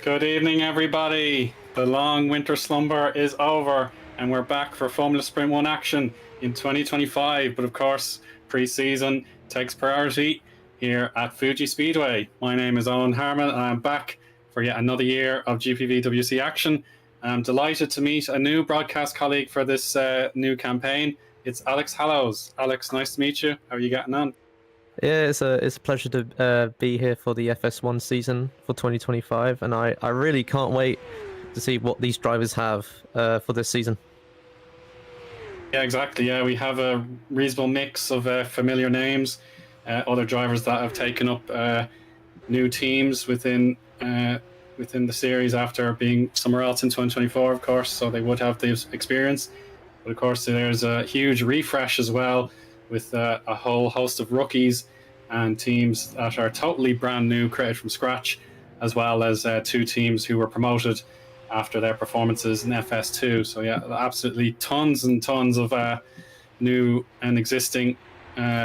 Good evening, everybody. The long winter slumber is over, and we're back for Formula Sprint 1 action in 2025. But of course, pre-season takes priority here at Fuji Speedway. My name is Eoin Harmon, and I'm back for yet another year of GPVWC action. I'm delighted to meet a new broadcast colleague for this new campaign. It's Alex Hallows. Alex, nice to meet you. How are you getting on? Yeah, it's a pleasure to be here for the FS1 season for 2025, and I really can't wait to see what these drivers have for this season. Yeah, exactly. Yeah, we have a reasonable mix of familiar names, other drivers that have taken up new teams within the series after being somewhere else in 2024, of course. So they would have this experience. But of course, there's a huge refresh as well, with a whole host of rookies and teams that are totally brand new, created from scratch, as well as two teams who were promoted after their performances in FS2. So yeah, absolutely tons and tons of new and existing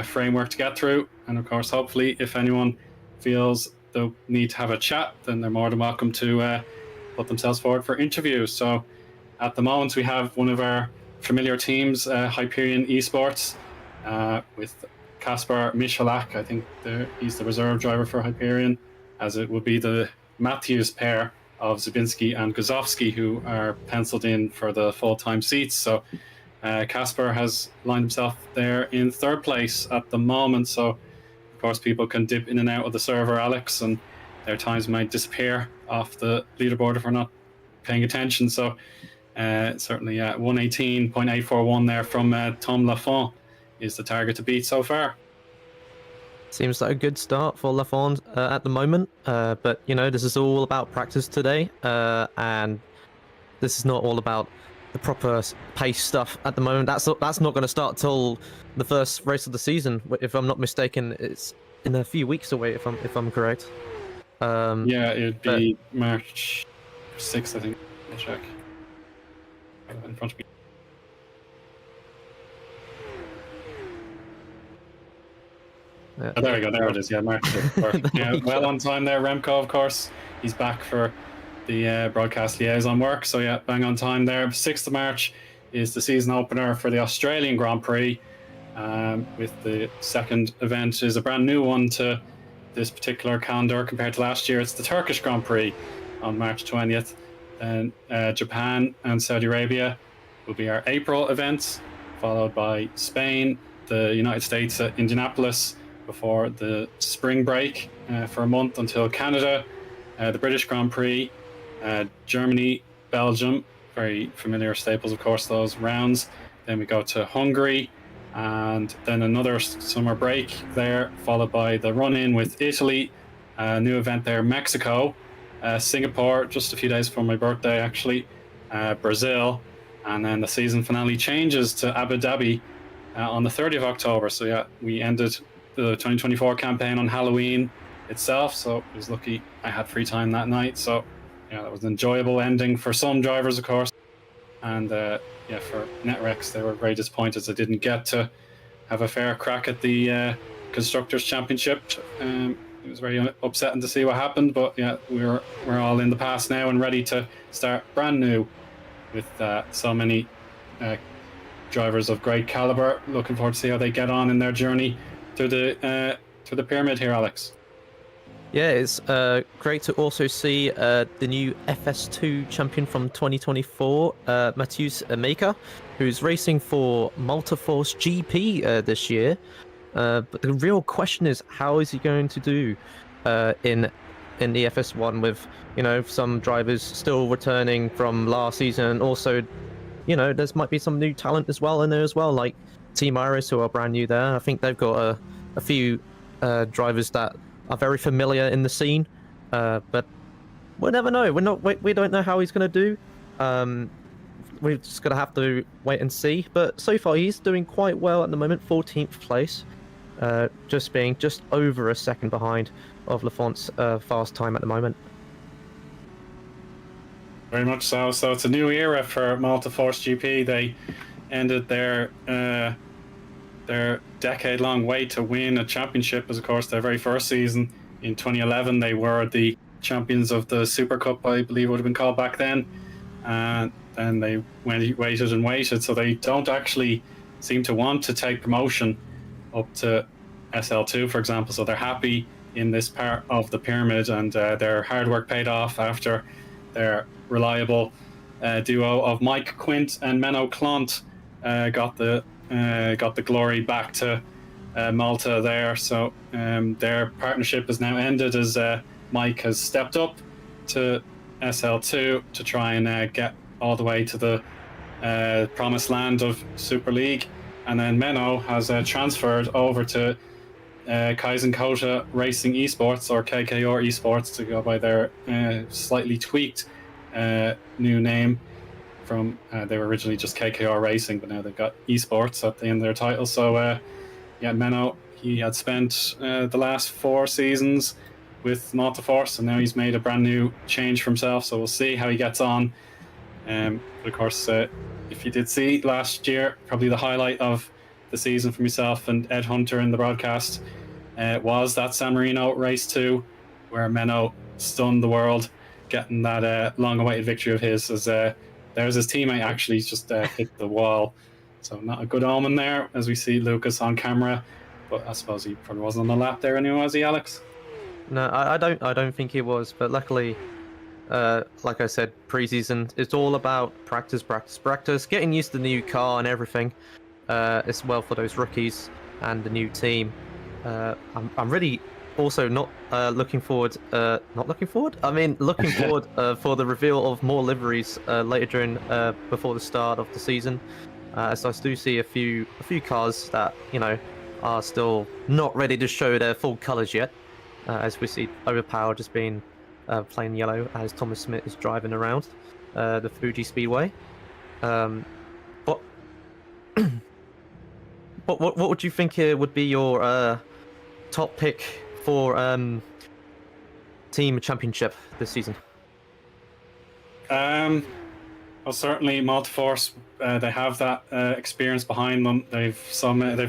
framework to get through. And of course, hopefully, if anyone feels the need to have a chat, then they're more than welcome to put themselves forward for interviews. So at the moment, we have one of our familiar teams, Hyperion Esports, with Kasper Michalak. I think he's the reserve driver for Hyperion, as it would be the Matthews pair of Zabinski and Guzovsky, who are penciled in for the full-time seats. So Kasper has lined himself there in third place at the moment. So of course, people can dip in and out of the server, Alex, and their times might disappear off the leaderboard if we're not paying attention. So certainly 118.841 there from Tom Lafont is the target to beat so far. Seems like a good start for Lafont at the moment, but you know, this is all about practice today, and this is not all about the proper pace stuff at the moment. That's not going to start till the first race of the season, if I'm not mistaken. It's in a few weeks away, if I'm correct. Yeah, it'd be March 6th, I think. I'll check. In front of me. Yeah. Oh, there we go. There it is. Yeah, March 6th. Yeah, well on time there. Remco, of course, he's back for the broadcast liaison work. So yeah, bang on time there. 6th of March is the season opener for the Australian Grand Prix. With the second event is a brand new one to this particular calendar compared to last year. It's the Turkish Grand Prix on March 20th. And Japan and Saudi Arabia will be our April events, followed by Spain, the United States at Indianapolis before the spring break for a month until Canada, the British Grand Prix, Germany, Belgium, very familiar staples, of course, those rounds. Then we go to Hungary, and then another summer break there, followed by the run-in with Italy, a new event there, Mexico, Singapore, just a few days before my birthday, actually, Brazil, and then the season finale changes to Abu Dhabi on the 30th of October. So yeah, we ended the 2024 campaign on Halloween itself, so I was lucky I had free time that night. So yeah, that was an enjoyable ending for some drivers, of course, and yeah, for Netrex, they were very disappointed they didn't get to have a fair crack at the Constructors' Championship. It was very upsetting to see what happened, but yeah, we're all in the past now and ready to start brand new with so many drivers of great caliber. Looking forward to see how they get on in their journey to the pyramid here, Alex. Yeah, it's great to also see the new FS2 champion from 2024, Matthews Maker, who's racing for Multiforce GP this year. But the real question is, how is he going to do in the FS1 with, you know, some drivers still returning from last season, and also, you know, there's might be some new talent as well in there as well, like Team Iris, who are brand new there. I think they've got a few drivers that are very familiar in the scene, but we'll never know. We don't know how he's going to do. We're just going to have to wait and see. But so far, he's doing quite well at the moment, 14th place, just being just over a second behind of Lafont's fast time at the moment. Very much so. So it's a new era for Multiforce GP. They ended their decade-long wait to win a championship. As of course their very first season in 2011, they were the champions of the Super Cup, I believe it would have been called back then. And then they waited and waited, so they don't actually seem to want to take promotion up to SL2, for example. So they're happy in this part of the pyramid, and their hard work paid off after their reliable duo of Mike Quint and Menno Clont got the glory back to Malta there. So their partnership is now ended as Mike has stepped up to SL2 to try and get all the way to the promised land of Super League. And then Menno has transferred over to Kaizen Kota Racing Esports, or KKR Esports to go by their slightly tweaked new name. From they were originally just KKR Racing, but now they've got Esports at the end of their title. So yeah, Menno, he had spent the last 4 seasons with Multiforce, and now he's made a brand new change for himself. So we'll see how he gets on. But of course, if you did see last year, probably the highlight of the season for myself and Ed Hunter in the broadcast was that San Marino race 2, where Menno stunned the world, getting that long-awaited victory of his. As there's his teammate actually just hit the wall, so not a good omen there, as we see Lucas on camera. But I suppose he probably wasn't on the lap there anyway, was he, Alex? No, I don't think he was. But luckily, like I said, preseason, it's all about practice, getting used to the new car and everything. As well for those rookies and the new team. I'm really also not looking forward. Looking forward for the reveal of more liveries later during before the start of the season. As I do see a few cars that are still not ready to show their full colours yet. As we see Overpower just being plain yellow as Thomas Smith is driving around the Fuji Speedway. But what would you think would be your top pick for team championship this season? Well, certainly Multiforce. They have that experience behind them. They've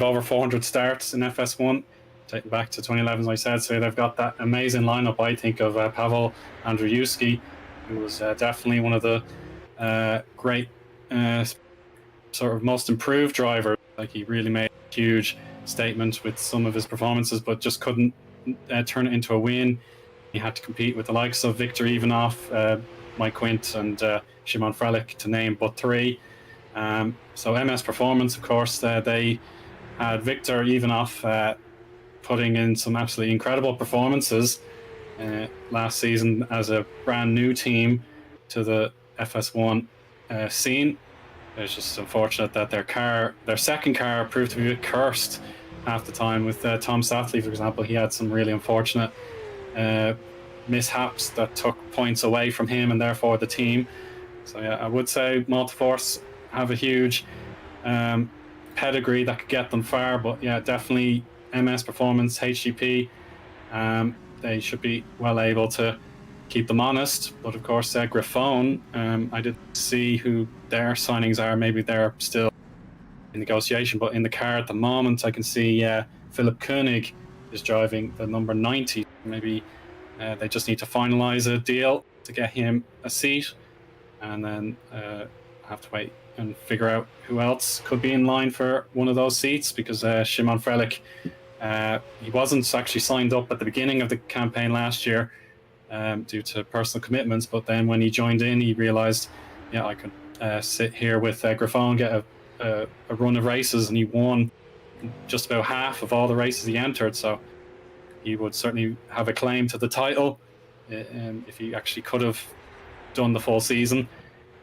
over 400 starts in FS1, taking back to 2011, as I said. So they've got that amazing lineup, I think, of Pavel Andrzejewski, who was definitely one of the great sort of most improved drivers. Like, he really made a huge statement with some of his performances, but just couldn't turn it into a win. He had to compete with the likes of Victor Ivanov, Mike Quint, and Szymon Frelich, to name but 3. So MS Performance, of course, they had Victor Ivanov putting in some absolutely incredible performances last season as a brand new team to the FS1 scene. It's just unfortunate that their second car proved to be a bit cursed half the time. With Tom Satley, for example, he had some really unfortunate mishaps that took points away from him and therefore the team. So yeah, I would say Multiforce have a huge pedigree that could get them far, but yeah, definitely MS Performance, HGP, they should be well able to keep them honest. But of course, Griffon, I didn't see who their signings are. Maybe they're still in negotiation, but in the car at the moment, I can see Philip Koenig is driving the number 90. Maybe they just need to finalize a deal to get him a seat, and then have to wait and figure out who else could be in line for one of those seats, because Szymon Frelich, he wasn't actually signed up at the beginning of the campaign last year due to personal commitments, but then when he joined in, he realized, yeah, I could sit here with Griffon, get a run of races, and he won just about half of all the races he entered. So he would certainly have a claim to the title if he actually could have done the full season.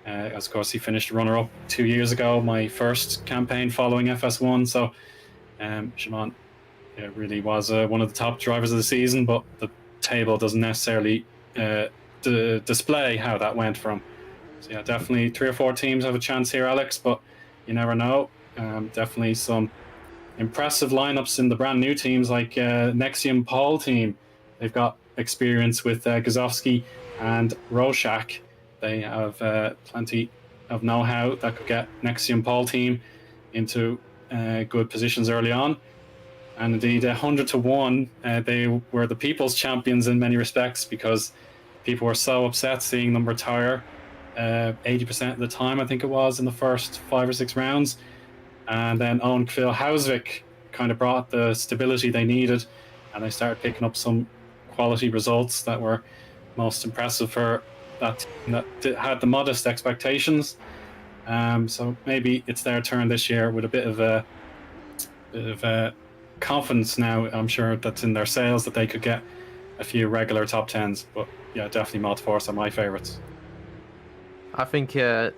As of course, he finished runner-up 2 years ago, my first campaign following FS1. So Szymon really was one of the top drivers of the season, but the table doesn't necessarily display how that went from. So yeah, definitely 3 or 4 teams have a chance here, Alex, but you never know. Definitely some impressive lineups in the brand new teams, like Nexium Paul team. They've got experience with Gazowski and Roshak. They have plenty of know-how that could get Nexium Paul team into good positions early on. And indeed, 100 to 1, they were the people's champions in many respects, because people were so upset seeing them retire 80% of the time, I think it was, in the first 5 or 6 rounds. And then Owen Hausvik kind of brought the stability they needed, and they started picking up some quality results that were most impressive for that team that had the modest expectations. So maybe it's their turn this year with a bit of confidence now. I'm sure that's in their sales that they could get a few regular top 10s. But yeah, definitely Multiforce are my favourites. I think the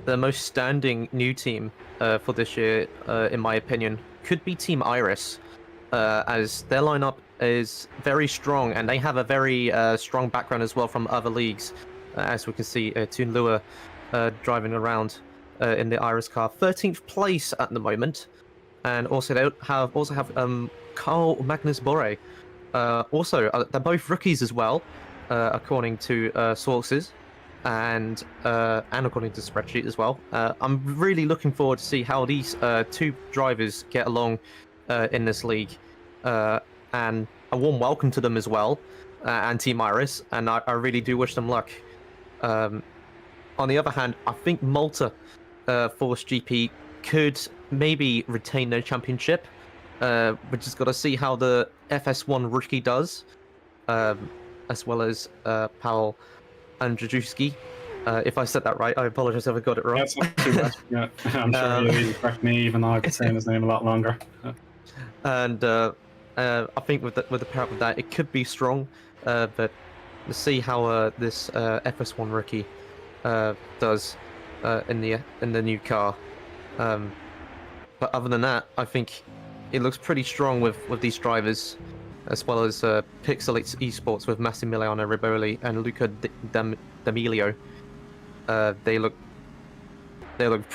most standing new team for this year, in my opinion, could be Team Iris, as their lineup is very strong, and they have a very strong background as well from other leagues. As we can see, Toon Lua driving around in the Iris car, 13th place at the moment, and also they have Carl Magnus Borre. Also, they're both rookies as well, according to sources. And according to the spreadsheet as well. I'm really looking forward to see how these two drivers get along in this league. And a warm welcome to them as well, and Team Iris, and I really do wish them luck. On the other hand, I think Malta Force GP could maybe retain their championship. We just got to see how the FS1 rookie does, as well as Paul Andrzejewski. If I said that right, I apologize if I got it wrong. That's not too bad. Yeah, I'm sure he'll correct me, even though I've been saying his name a lot longer. And I think with the pair up with that, it could be strong. But let's see how this FS1 rookie does in the new car. But other than that, I think it looks pretty strong with these drivers, as well as Pixel Esports with Massimiliano Riboli and Luca D'Amelio. They look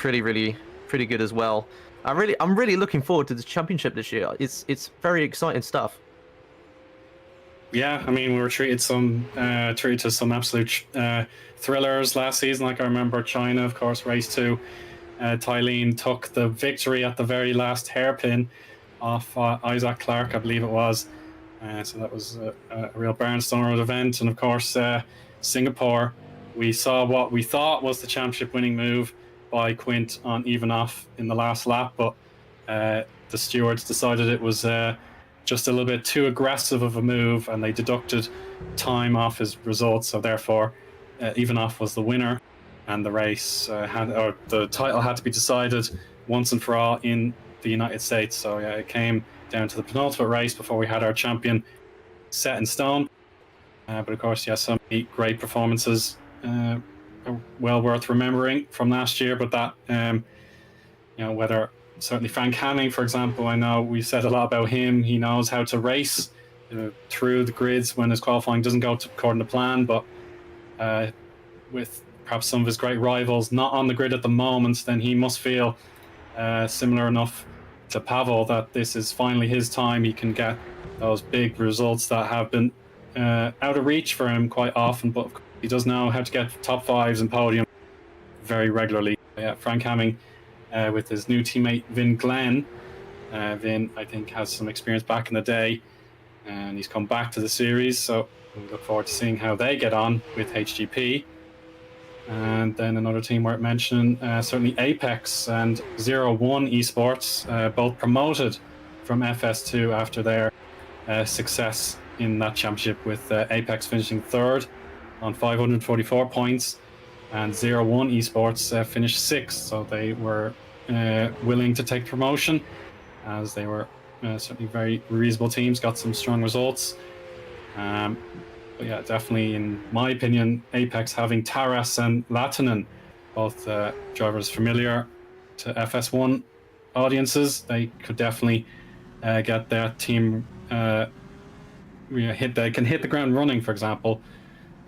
really good as well. I'm really looking forward to the championship this year. It's very exciting stuff. Yeah, I mean, we were treated to some absolute thrillers last season. Like I remember China, of course, race 2. Tylene took the victory at the very last hairpin off Isaac Clarke, I believe it was. So that was a real barnstormer event. And of course, Singapore, we saw what we thought was the championship winning move by Quint on Ivanov in the last lap, but the stewards decided it was just a little bit too aggressive of a move, and they deducted time off his results. So therefore, Ivanov was the winner, and the race the title had to be decided once and for all in the United States. So yeah, it came down to the penultimate race before we had our champion set in stone. But of course, yeah, so many great performances, well worth remembering from last year. But that, whether certainly Frank Hamming, for example, I know we said a lot about him. He knows how to race through the grids when his qualifying doesn't go according to plan. But with perhaps some of his great rivals not on the grid at the moment, then he must feel similar enough to Pavel that this is finally his time. He can get those big results that have been out of reach for him quite often, but he does know how to get top 5s and podium very regularly. Yeah, Frank Hamming with his new teammate Vin Glenn. Vin, I think, has some experience back in the day, and he's come back to the series, so we look forward to seeing how they get on with HGP. And then another team worth mentioning, certainly Apex and 01 Esports, both promoted from FS2 after their success in that championship, with Apex finishing 3rd on 544 points, and 01 Esports finished 6th. So they were willing to take promotion, as they were certainly very reasonable teams, got some strong results. But yeah, definitely, in my opinion, Apex having Taras and Latinen, both drivers familiar to FS1 audiences, they could definitely get their team they can hit the ground running, for example.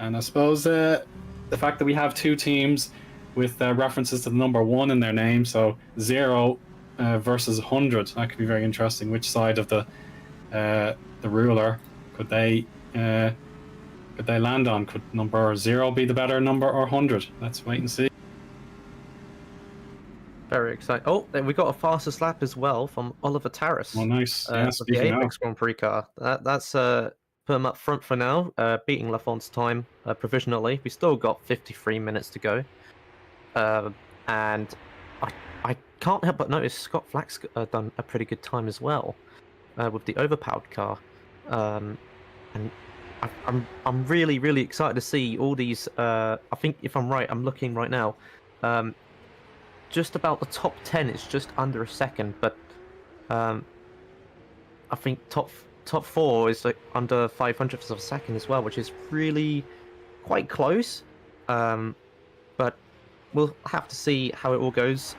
And I suppose the fact that we have two teams with references to the number 1 in their name, so 0 versus 100, that could be very interesting. Which side of the ruler could they land on? Could number 0 be the better number, or 100? Let's wait and see. Very exciting. Oh, then we got a fastest lap as well from Oliver Taras. Oh, nice. Yeah, the Apex Grand Prix car. That's put him up front for now, beating Lafont's time provisionally. We still got 53 minutes to go. And I can't help but notice Scott Flack's done a pretty good time as well with the overpowered car. And I'm really, really excited to see all these. I think if I'm right, I'm looking right now. Just about the top 10, it's just under a second, but I think top 4 is like under 500ths of a second as well, which is really quite close. But we'll have to see how it all goes.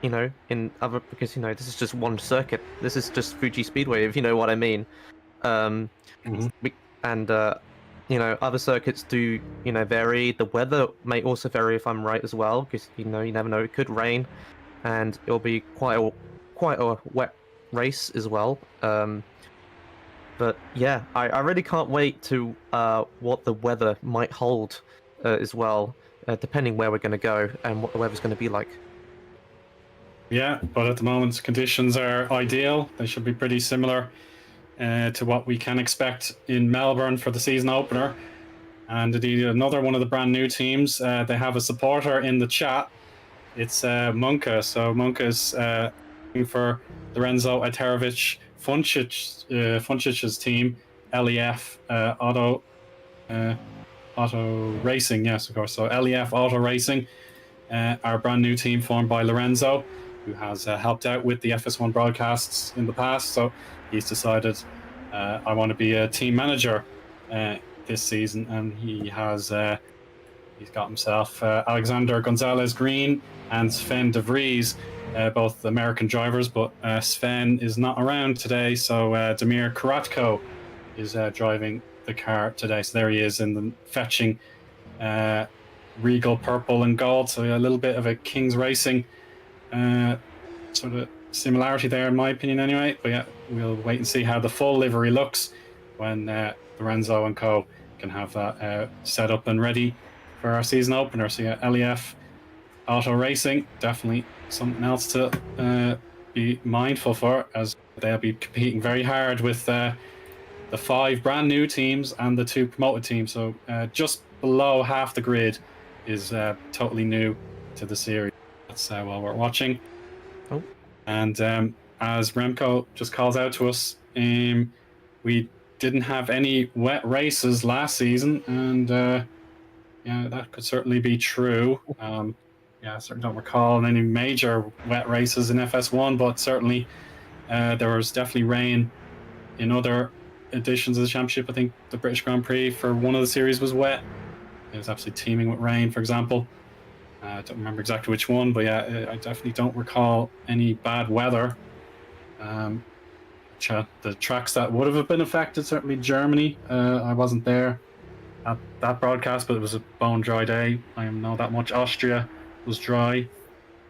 In other, because this is just one circuit. This is just Fuji Speedway, if you know what I mean. Other circuits do vary. The weather may also vary, if I'm right as well, because you never know. It could rain, and it'll be quite a wet race as well. But yeah, I really can't wait to what the weather might hold as well, depending where we're going to go and what the weather's going to be like. Yeah, but at the moment conditions are ideal. They should be pretty similar to what we can expect in Melbourne for the season opener. And indeed, another one of the brand new teams. They have a supporter in the chat. It's Munka. So Munka is for Lorenzo Aterovic Funcic's team, LEF Auto Racing. Yes, of course. So LEF Auto Racing, our brand new team formed by Lorenzo, who has helped out with the FS1 broadcasts in the past. So he's decided, I want to be a team manager this season, and he's got himself Alexander Gonzalez Green and Sven de Vries, both American drivers, but Sven is not around today, so Damir Karatko is driving the car today. So there he is in the fetching regal purple and gold. So a little bit of a King's Racing sort of similarity there, in my opinion, anyway. But yeah, we'll wait and see how the full livery looks when Lorenzo and co can have that set up and ready for our season opener. So yeah, LEF Auto Racing, definitely something else to be mindful for, as they'll be competing very hard with the 5 brand new teams and the 2 promoted teams. So just below half the grid is totally new to the series. That's while we're watching. Oh. And as Remco just calls out to us, we didn't have any wet races last season, and yeah, that could certainly be true. Yeah, I certainly don't recall any major wet races in FS1, but certainly there was definitely rain in other editions of the championship. I think the British Grand Prix for one of the series was wet. It was absolutely teeming with rain, for example. I don't remember exactly which one, but yeah, I definitely don't recall any bad weather. The tracks that would have been affected, certainly Germany. I wasn't there at that broadcast, but it was a bone dry day. I know that much. Austria was dry.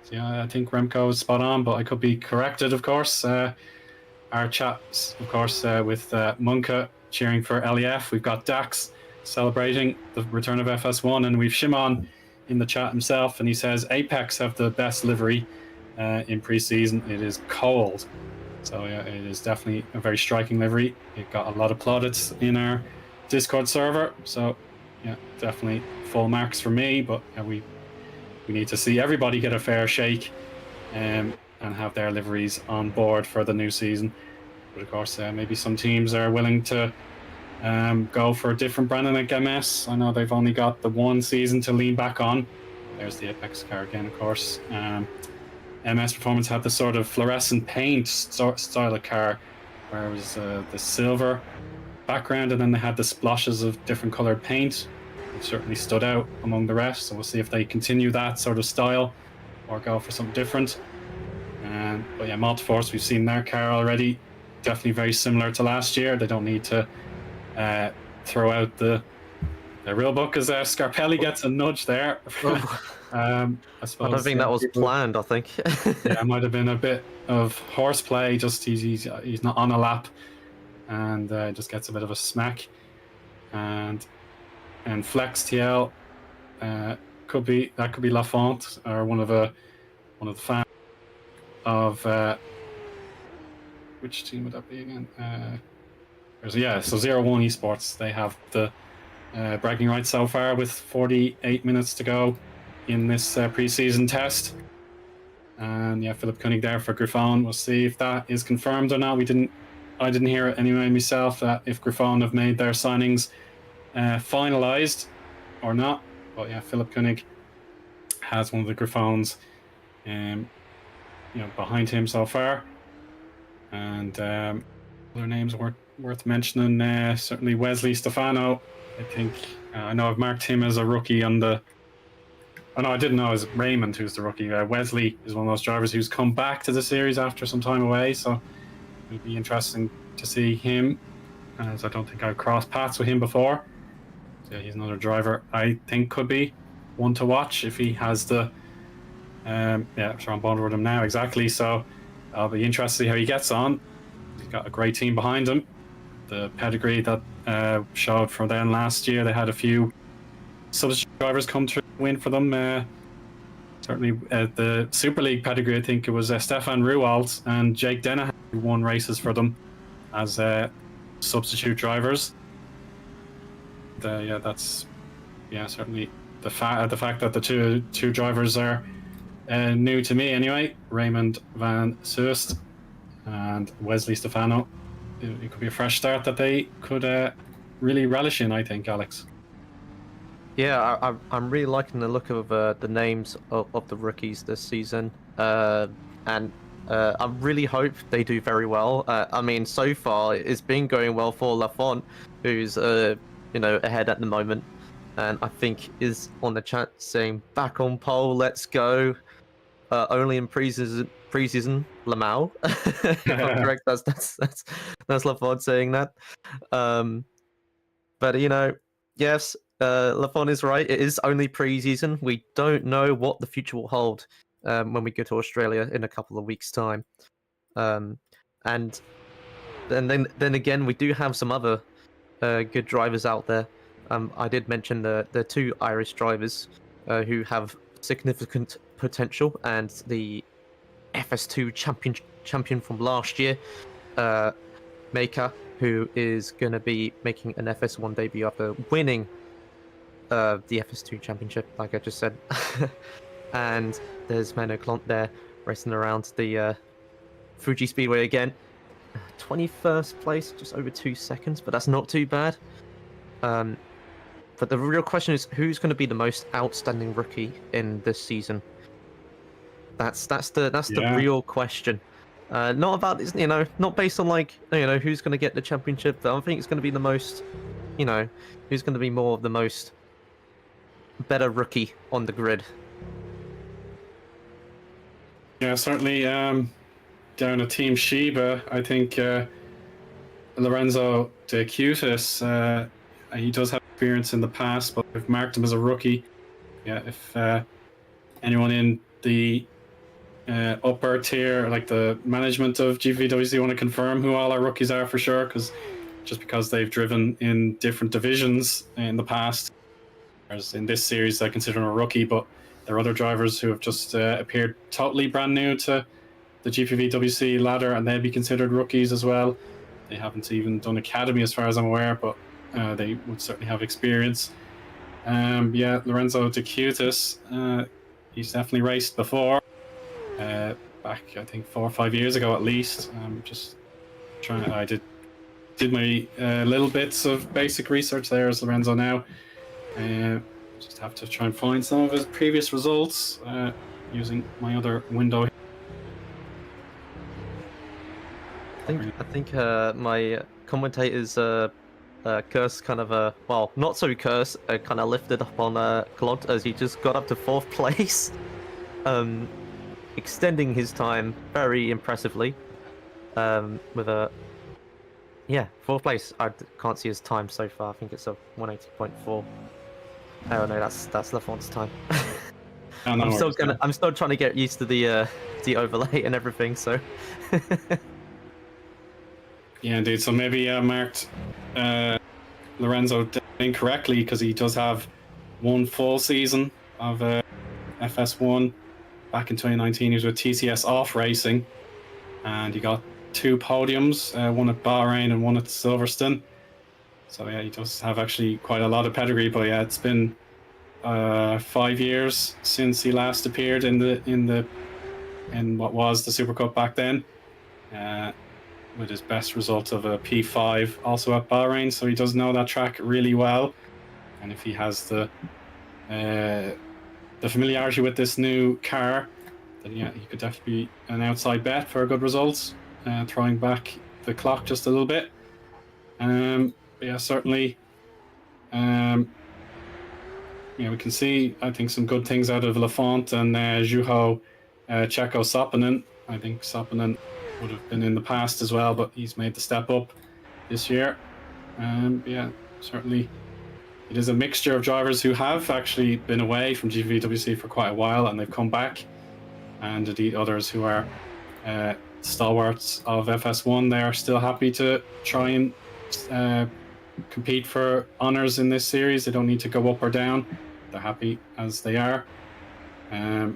So yeah, I think Remco is spot on, but I could be corrected, of course. Our chats, of course, with Munka cheering for LEF. We've got Dax celebrating the return of FS1, and we've Shimon in the chat himself, and he says Apex have the best livery in pre-season. It is cold. So yeah, it is definitely a very striking livery. It got a lot of plaudits in our Discord server. So yeah, definitely full marks for me. But yeah, we need to see everybody get a fair shake and have their liveries on board for the new season. But of course, maybe some teams are willing to go for a different branding like MS. I know they've only got the one season to lean back on. There's the Apex car again, of course. MS Performance had the sort of fluorescent paint style of car, where it was the silver background, and then they had the splashes of different colored paint, which certainly stood out among the rest. So we'll see if they continue that sort of style or go for something different. But yeah, Multiforce, we've seen their car already. Definitely very similar to last year. They don't need to throw out the real book, as Scarpelli gets a nudge there. I suppose, I don't think that was planned. I think yeah, it might have been a bit of horseplay. Just he's not on a lap, and just gets a bit of a smack. And Flex TL could be Lafont, or one of the fans of which team would that be again? So 0-1 Esports, they have the bragging rights so far with 48 minutes to go in this pre-season test. And yeah, Philip Koenig there for Griffon. We'll see if that is confirmed or not. I didn't hear it anyway myself, that if Griffon have made their signings finalised or not. But yeah, Philip Koenig has one of the Griffons behind him so far. And other names worth mentioning, certainly Wesley Stefano. I think I know I've marked him as a rookie on the. Oh no, I didn't know it was Raymond who's the rookie. Wesley is one of those drivers who's come back to the series after some time away, so it'll be interesting to see him, as I don't think I've crossed paths with him before. So yeah, he's another driver I think could be one to watch if he has the. Sure, I'm bonded with him now, exactly. So I'll be interested to see how he gets on. He's got a great team behind him. The pedigree that showed for them last year, they had a few substitute drivers come through win for them. Certainly the Super League pedigree, I think it was Stefan Ruwald and Jake Dennehan who won races for them as substitute drivers. That's certainly the fact that the two drivers are new to me anyway. Raymond van Soest and Wesley Stefano. It could be a fresh start that they could really relish in, I think, Alex. Yeah, I'm really liking the look of the names of the rookies this season, and I really hope they do very well. I mean, so far it's been going well for Lafont, who's ahead at the moment, and I think is on the chat saying back on pole, let's go. Only in preseason Lamau. If I'm correct, that's Lafont saying that. But yes. Lafont is right. It is only pre-season. We don't know what the future will hold when we go to Australia in a couple of weeks' time. And then again, we do have some other good drivers out there. I did mention the two Irish drivers who have significant potential, and the FS2 champion from last year, Maker, who is going to be making an FS1 debut after winning the FS2 championship, like I just said. And there's Mano Clont there racing around the Fuji Speedway again. 21st place, just over 2 seconds, but that's not too bad. But the real question is, who's going to be the most outstanding rookie in this season? That's the real question. Not about this, not based on who's going to get the championship. But I think it's going to be the most, who's going to be more of the most better rookie on the grid. Yeah, certainly down at Team Shiba, I think Lorenzo De Cutis, he does have experience in the past, but I've marked him as a rookie. Yeah, if anyone in the upper tier, like the management of GPVWC, want to confirm who all our rookies are for sure, because they've driven in different divisions in the past. Whereas in this series, I consider him a rookie, but there are other drivers who have just appeared totally brand new to the GPVWC ladder, and they'd be considered rookies as well. They haven't even done academy as far as I'm aware, but they would certainly have experience. Lorenzo De Cutis, he's definitely raced before, back I think 4 or 5 years ago at least. Just trying, I did my little bits of basic research there as Lorenzo now. Just have to try and find some of his previous results using my other window. I think my commentator's curse kind of not so curse, kind of lifted up on Clont as he just got up to 4th place, extending his time very impressively with a 4th place. I can't see his time so far. I think it's a 180.4. Oh no, that's Lafont's time. Oh, no, I'm still trying to get used to the overlay and everything. So. Yeah, indeed. So maybe marked Lorenzo incorrectly, because he does have one full season of FS1 back in 2019. He was with TCS Off Racing, and he got 2 podiums, one at Bahrain and one at Silverstone. So yeah, he does have actually quite a lot of pedigree. But yeah, it's been 5 years since he last appeared in what was the Super Cup back then, with his best result of a P5 also at Bahrain. So he does know that track really well, and if he has the familiarity with this new car, then yeah, he could definitely be an outside bet for a good result, throwing back the clock just a little bit. But yeah, certainly, we can see, I think, some good things out of Lafont and Juho Checo Soppinen. I think Soppinen would have been in the past as well, but he's made the step up this year. Yeah, certainly it is a mixture of drivers who have actually been away from GPVWC for quite a while and they've come back, and indeed others who are stalwarts of FS1. They are still happy to try and compete for honours in this series. They don't need to go up or down. They're happy as they are. Yeah,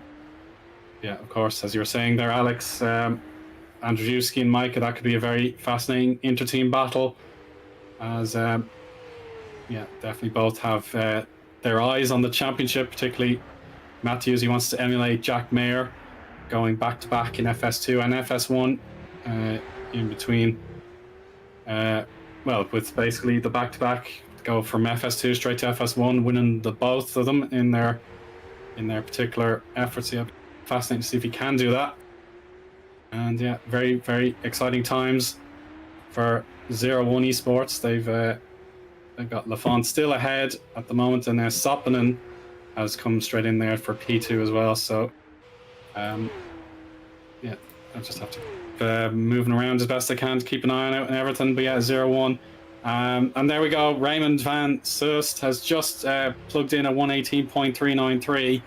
of course, as you were saying there, Alex, Andrzejewski and Micah, that could be a very fascinating inter-team battle, as yeah, definitely both have their eyes on the championship, particularly Matthews. He wants to emulate Jack Mayer, going back-to-back in FS2 and FS1 in between. Well, with basically the back-to-back, go from FS2 straight to FS1, winning the both of them in their particular efforts. Yeah, fascinating to see if he can do that. And yeah, very, very exciting times for 01 Esports. They've got Lafont still ahead at the moment, and Soppinen has come straight in there for P2 as well. So yeah, I just have to keep moving around as best I can to keep an eye on it and everything. But yeah, 01. And there we go. Raymond van Soest has just plugged in a 118.393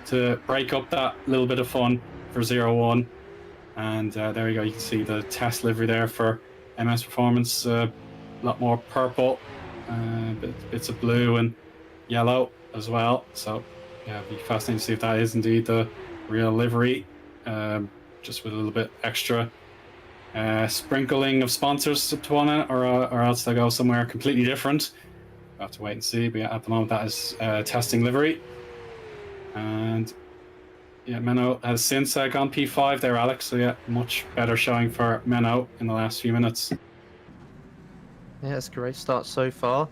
to break up that little bit of fun for 01. And there we go. You can see the test livery there for MS Performance. A lot more purple, bits of blue and yellow as well. So yeah, it'll be fascinating to see if that is indeed the real livery, just with a little bit extra sprinkling of sponsors to on it, or else they go somewhere completely different. We'll have to wait and see. But yeah, at the moment that is testing livery. And yeah, Menno has since gone P5 there, Alex. So yeah, much better showing for Menno in the last few minutes. Yeah, it's a great start so far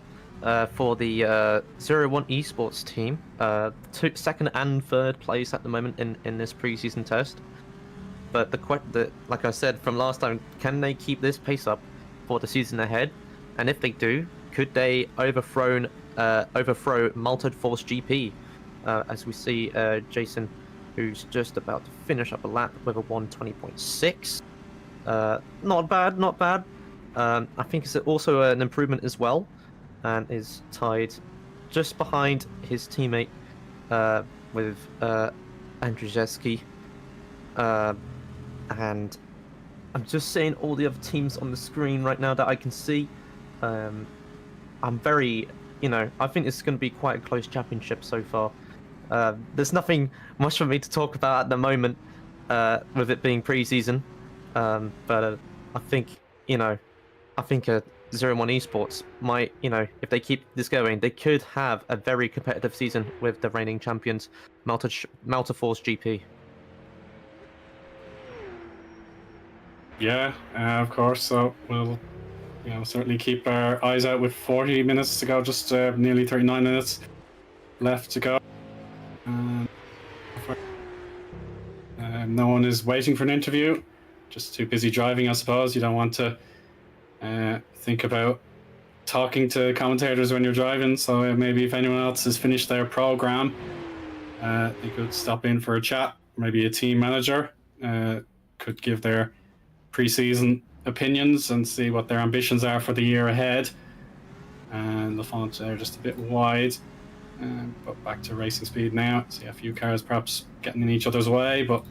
for the 01 Esports team. Second and third place at the moment in this preseason test. But like I said from last time, can they keep this pace up for the season ahead? And if they do, could they overthrow Malta Force GP? As we see Jason, who's just about to finish up a lap with a 120.6. Not bad, not bad. I think it's also an improvement as well, and is tied just behind his teammate with Andrzejewski. And I'm just seeing all the other teams on the screen right now that I can see. I'm very, I think it's going to be quite a close championship so far. There's nothing much for me to talk about at the moment, with it being pre-season. But I think, I think 01 Esports might, if they keep this going, they could have a very competitive season with the reigning champions, Malta Force GP. Yeah, of course. So we'll, certainly keep our eyes out with 40 minutes to go, just nearly 39 minutes left to go. No one is waiting for an interview, just too busy driving, I suppose. You don't want to think about talking to commentators when you're driving. So maybe if anyone else has finished their program, they could stop in for a chat. Maybe a team manager could give their pre-season opinions and see what their ambitions are for the year ahead. And the fonts are just a bit wide, but back to racing speed now. See a few cars perhaps getting in each other's way, but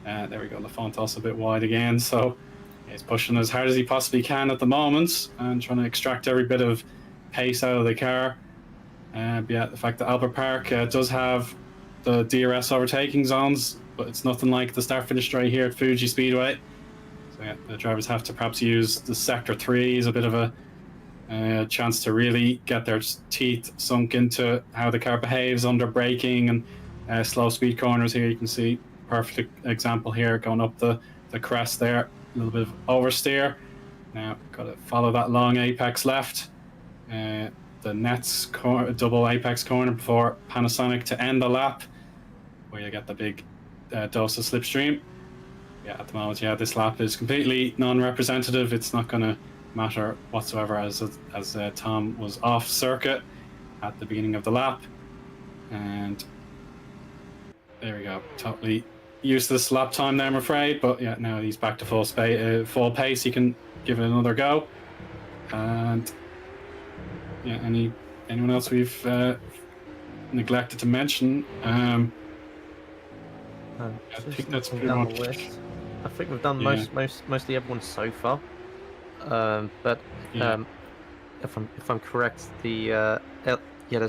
there we go. The font also a bit wide again, so he's pushing as hard as he possibly can at the moment and trying to extract every bit of pace out of the car. But yeah, the fact that Albert Park does have the DRS overtaking zones, but it's nothing like the start-finish straight here at Fuji Speedway. So yeah, the drivers have to perhaps use the sector 3 as a bit of a chance to really get their teeth sunk into how the car behaves under braking and slow speed corners. Here you can see perfect example here going up the crest there, a little bit of oversteer. Now got to follow that long apex left, the nets double apex corner before Panasonic to end the lap, where you get the big dose of slipstream. Yeah, at the moment, yeah, this lap is completely non-representative. It's not going to matter whatsoever as Tom was off circuit at the beginning of the lap, and there we go. Totally useless lap time there, I'm afraid. But yeah, now he's back to full pace. He can give it another go. And yeah, anyone else we've neglected to mention? I think that's pretty much. I think we've done mostly everyone so far. But if I'm correct, there's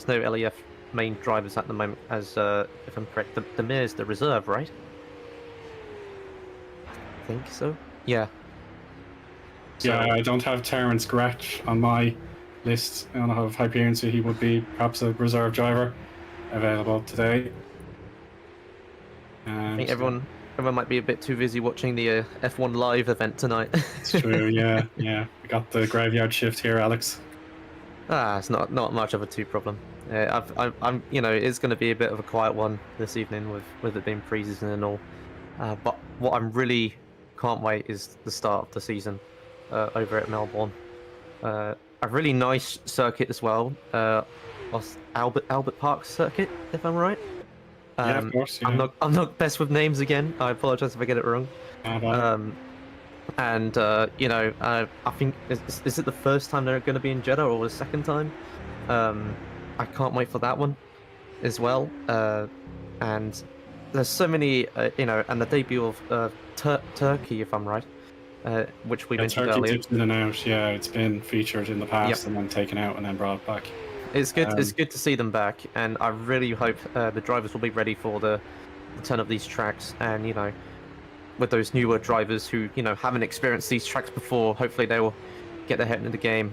no LEF main drivers at the moment. As if I'm correct, the Mir's the reserve, right? I think so. Yeah. Yeah, I don't have Terence Gretsch on my list. I don't have Hyperion, so he would be perhaps a reserve driver available today. I think everyone might be a bit too busy watching the F1 live event tonight. It's true, yeah. We got the graveyard shift here, Alex. It's not much of a problem. I'm it's going to be a bit of a quiet one this evening with it being preseason and all. But what I'm really can't wait is the start of the season over at Melbourne. A really nice circuit as well. Albert Park circuit, if I'm right. Yeah, of course. Yeah. I'm not best with names again. I apologize if I get it wrong. I think is it the first time they're going to be in Jeddah or the second time? I can't wait for that one as well. And there's so many, and the debut of Turkey, if I'm right, which we mentioned Turkey earlier. Tips in and out. Yeah, it's been featured in the past and then taken out and then brought back. It's good. It's good to see them back, and I really hope the drivers will be ready for the turn of these tracks. And with those newer drivers who haven't experienced these tracks before, hopefully they will get their head into the game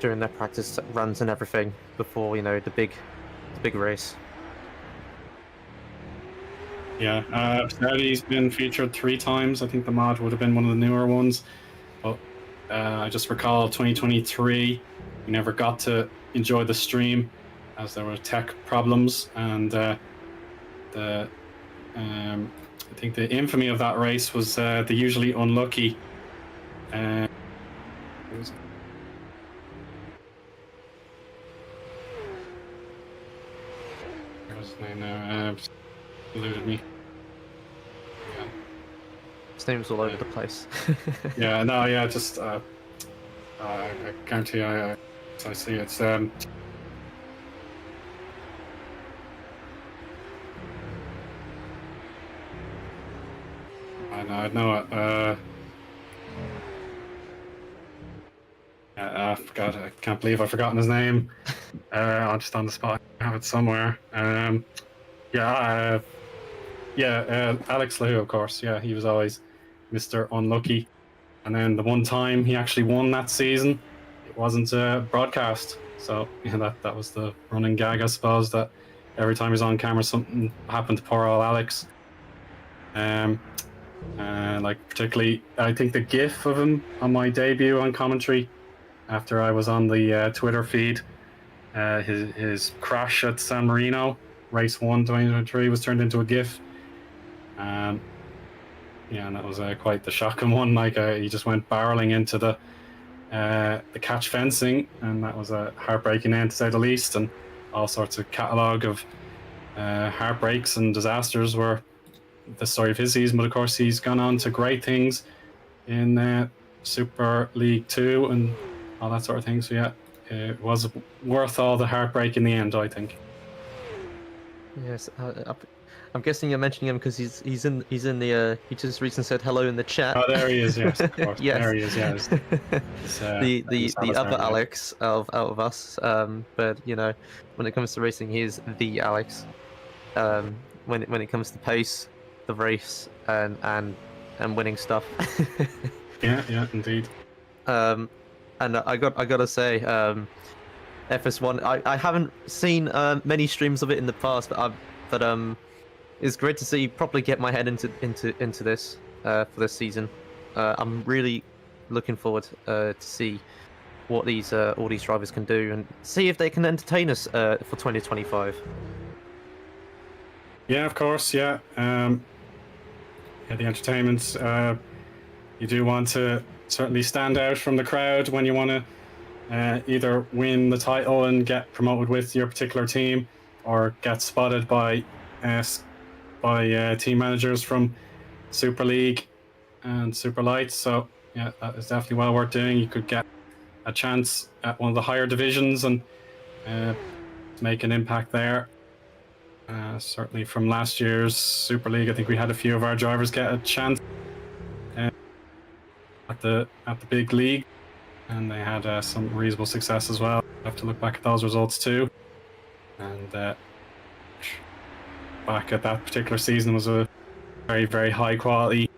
during their practice runs and everything before the big race. Yeah, Saudi's been featured 3 times. I think the mod would have been one of the newer ones, but I just recall 2023 we never got to enjoy the stream as there were tech problems, and I think the infamy of that race was the usually unlucky what's his name now? Eluded me. His name's all over the place. Just I guarantee I see it's I know it. I forgot. I can't believe I've forgotten his name. I'm just on the spot. I have it somewhere. Alex Zeeuw, of course. Yeah, he was always Mr. Unlucky. And then the one time he actually won that season, it wasn't broadcast. So that was the running gag, I suppose, that every time he's on camera, something happened to poor old Alex. Particularly, I think the GIF of him on my debut on commentary, after I was on the Twitter feed, his crash at San Marino, race 1 2023, was turned into a GIF. And that was quite the shocking one. He just went barreling into the catch fencing, and that was a heartbreaking end, to say the least. And all sorts of catalogue of heartbreaks and disasters were the story of his season. But of course, he's gone on to great things in Super League 2 and all that sort of thing. So yeah, it was worth all the heartbreak in the end, I think. Yes, I'm guessing you're mentioning him because he's in the he just recently said hello in the chat. Oh, there he is. Yes, of course. Yes. There he is. Yes. The other Alex out of us. But when it comes to racing, he is the Alex. When it comes to pace, the race, and and winning stuff. Yeah, indeed. And I gotta say, FS1. I haven't seen many streams of it in the past, but it's great to see properly get my head into this for this season. I'm really looking forward to see what these all these drivers can do and see if they can entertain us for 2025. Yeah, of course. Yeah. Yeah, the entertainment. You do want to certainly stand out from the crowd when you want to either win the title and get promoted with your particular team, or get spotted by team managers from Super League and Super Light. So yeah, that is definitely well worth doing. You could get a chance at one of the higher divisions and make an impact there. Certainly from last year's Super League, I think we had a few of our drivers get a chance at the big league, and they had some reasonable success as well. I have to look back at those results too. And back at that particular season was a very, very high quality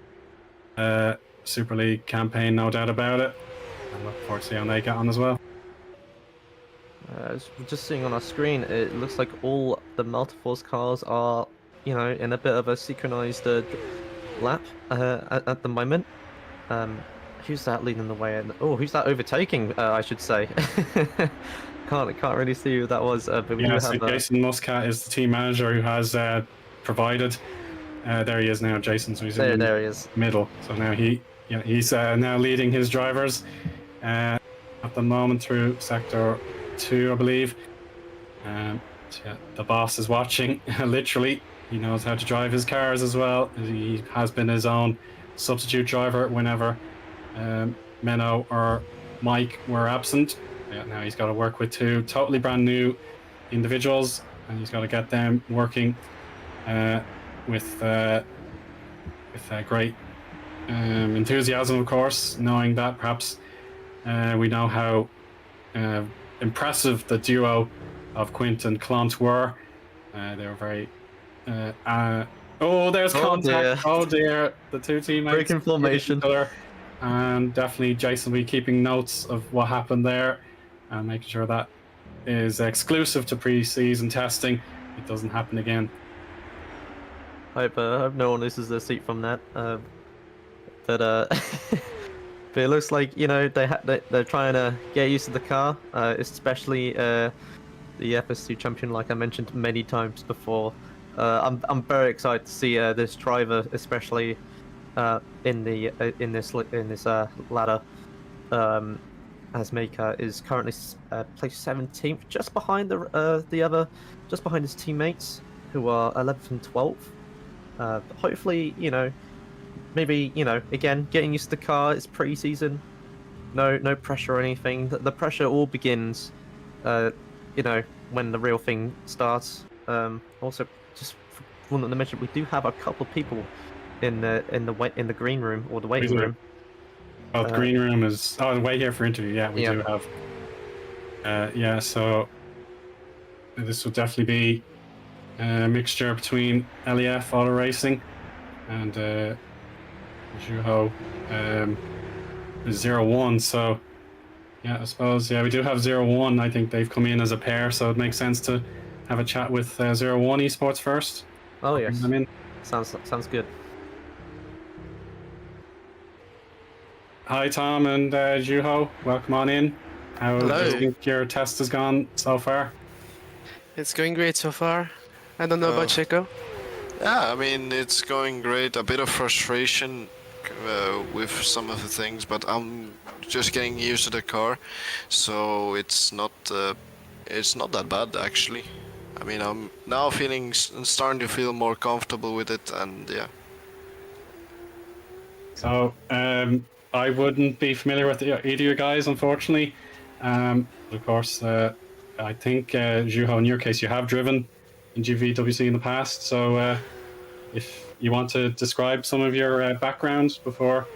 Super League campaign, no doubt about it. I'm looking forward to seeing how they get on as well. Just seeing on our screen, it looks like all the Multiforce cars are, in a bit of a synchronized lap at the moment. Who's that leading the way in? Oh, who's that overtaking? I should say. Can't really see who that was. But we yeah, do have Jason Muscat is the team manager who has provided. There he is now, Jason. So he's in there he is. Middle. So now he's now leading his drivers at the moment through sector 2, I believe. Yeah, the boss is watching. Literally, he knows how to drive his cars as well. He has been his own substitute driver whenever Menno or Mike were absent. Yeah, now he's got to work with two totally brand new individuals, and he's got to get them working with great enthusiasm, of course, knowing that perhaps we know how impressive the duo of Quint and Clont were. They were very there's contact. Dear. Oh dear, the two teammates Breaking formation. And definitely Jason will be keeping notes of what happened there and making sure that is exclusive to pre-season testing. It doesn't happen again. I hope no one loses their seat from that. But it looks like they're trying to get used to the car, especially the FS2 champion, like I mentioned many times before. I'm very excited to see this driver, especially in this ladder. As Maker is currently placed 17th, just behind just behind his teammates who are 11th and 12th. Hopefully, maybe again getting used to the car. It's pre-season, no pressure or anything. The pressure all begins, when the real thing starts. Also, just wanted to mention we do have a couple of people in the green room or the waiting room. Oh, the green room is the way here for interview. Yeah, we do have. So this would definitely be a mixture between LEF Auto Racing and Zhuho 01. So yeah, I suppose we do have 01. I think they've come in as a pair, so it makes sense to have a chat with 01 Esports first. Oh yes, I mean, sounds good. Hi Tom and Zhuho, welcome on in. How do you think your test has gone so far? It's going great so far. I don't know about Checo. Yeah, I mean, it's going great. A bit of frustration with some of the things, but I'm just getting used to the car, so it's not that bad actually. I mean, I'm now starting to feel more comfortable with it, and yeah. So I wouldn't be familiar with either of you guys, unfortunately. Of course, I think Zhuho, in your case, you have driven in GPVWC in the past. So if you want to describe some of your background before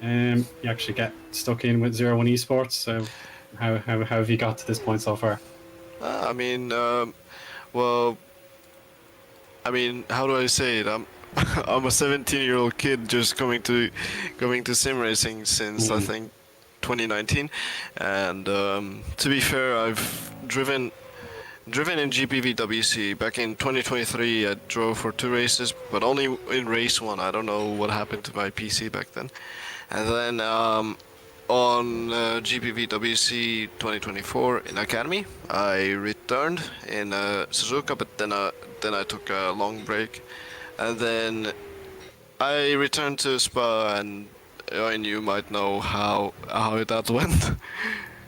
you actually get stuck in with 01 Esports, how have you got to this point so far? I mean, how do I say it? I'm a 17-year-old kid just going to sim racing since I think 2019, and to be fair, I've driven in GPVWC back in 2023. I drove for 2 races, but only in race one. I don't know what happened to my PC back then. And then on GPVWC 2024 in Academy, I returned in Suzuka, but then I took a long break, and then I returned to Spa, and Eoin, you might know how that went.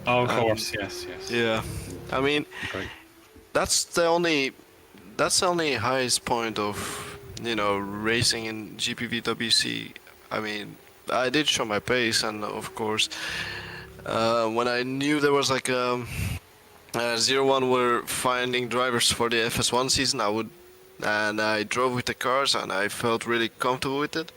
Oh, of course, yes. Yeah, I mean Great. that's the only highest point of racing in GPVWC. I mean, I did show my pace, and of course, when I knew there was like Zero One were finding drivers for the FS1 season, and I drove with the cars, and I felt really comfortable with it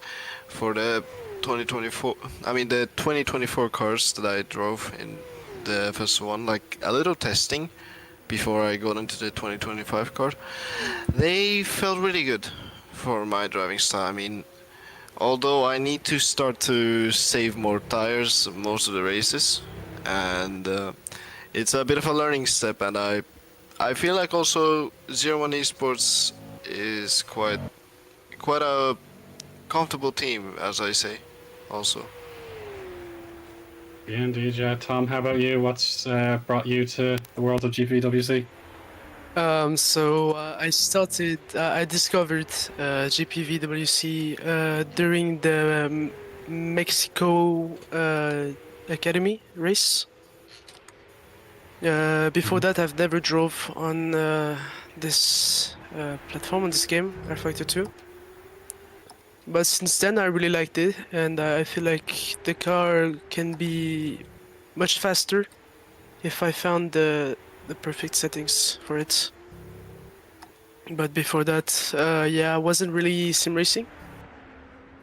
for the 2024. I mean, the 2024 cars that I drove in the FS1, like a little testing before I got into the 2025 car, they felt really good for my driving style. I mean, although I need to start to save more tires most of the races, and it's a bit of a learning step, and I feel like also Zero One Esports is quite a comfortable team, as I say, also. Yeah, indeed. Yeah, Tom, how about you? What's brought you to the world of GPWC? I discovered GPVWC during the Mexico Academy race. Before that, I've never drove on this platform, on this game, R Factor 2. But since then, I really liked it, and I feel like the car can be much faster if I found the perfect settings for it. But before that, I wasn't really sim racing.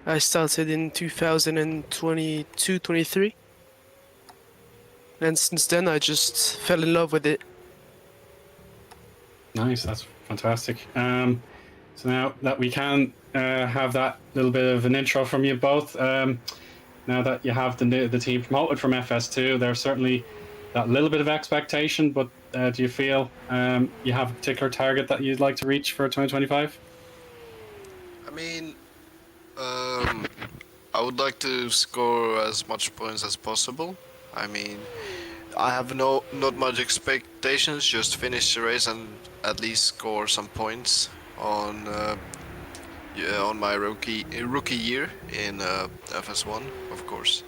I started in 2022-23, and since then I just fell in love with it. Nice, that's fantastic. So now that we can have that little bit of an intro from you both, now that you have the team promoted from FS2, there's certainly that little bit of expectation, but do you feel you have a particular target that you'd like to reach for 2025? I mean, I would like to score as much points as possible. I mean, I have not much expectations. Just finish the race and at least score some points on my rookie year in FS1, of course.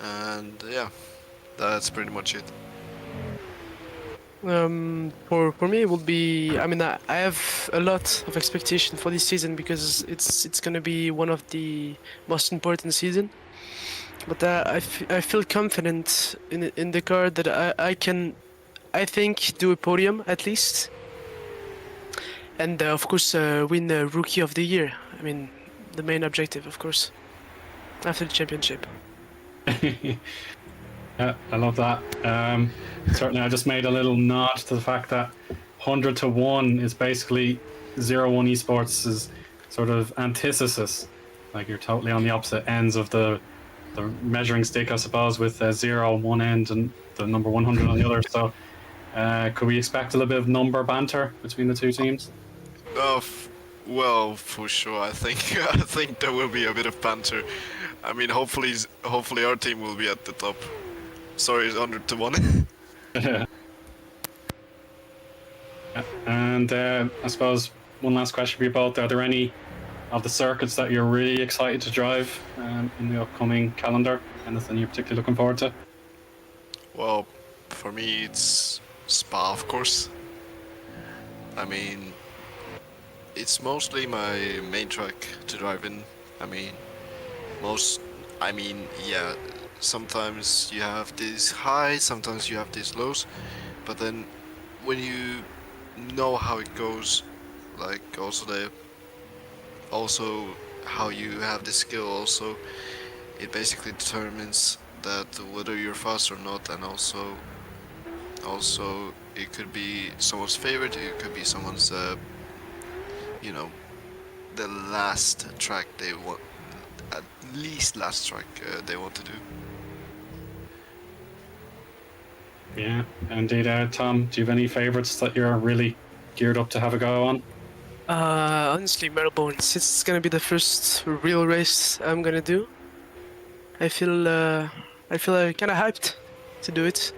And yeah, that's pretty much it. For me, it would be. I mean, I have a lot of expectation for this season because it's gonna be one of the most important season. But I feel confident in the car that I can, I think, do a podium at least, and of course win the Rookie of the Year. I mean, the main objective, of course, after the championship. Yeah, I love that. Certainly, I just made a little nod to the fact that 100 to 1 is basically 0-1 Esports' sort of antithesis. Like you're totally on the opposite ends of the measuring stick, I suppose, with 0 on one end and the number 100 on the other. So, could we expect a little bit of number banter between the two teams? Well, for sure. I think there will be a bit of banter. I mean, hopefully our team will be at the top. Sorry, it's 100 to 1. And I suppose one last question for you both: are there any of the circuits that you're really excited to drive in the upcoming calendar? Anything you're particularly looking forward to? Well, for me, it's Spa, of course. I mean, it's mostly my main track to drive in. Yeah, sometimes you have these highs, sometimes you have these lows, but then when you know how it goes, like also how you have the skill, also it basically determines that whether you're fast or not, and also it could be someone's favorite, it could be someone's the last track they want, at least last track they want to do. Yeah, indeed. Tom, do you have any favourites that you're really geared up to have a go on? Honestly, Melbourne, since it's gonna be the first real race I'm gonna do, I feel kind of hyped to do it.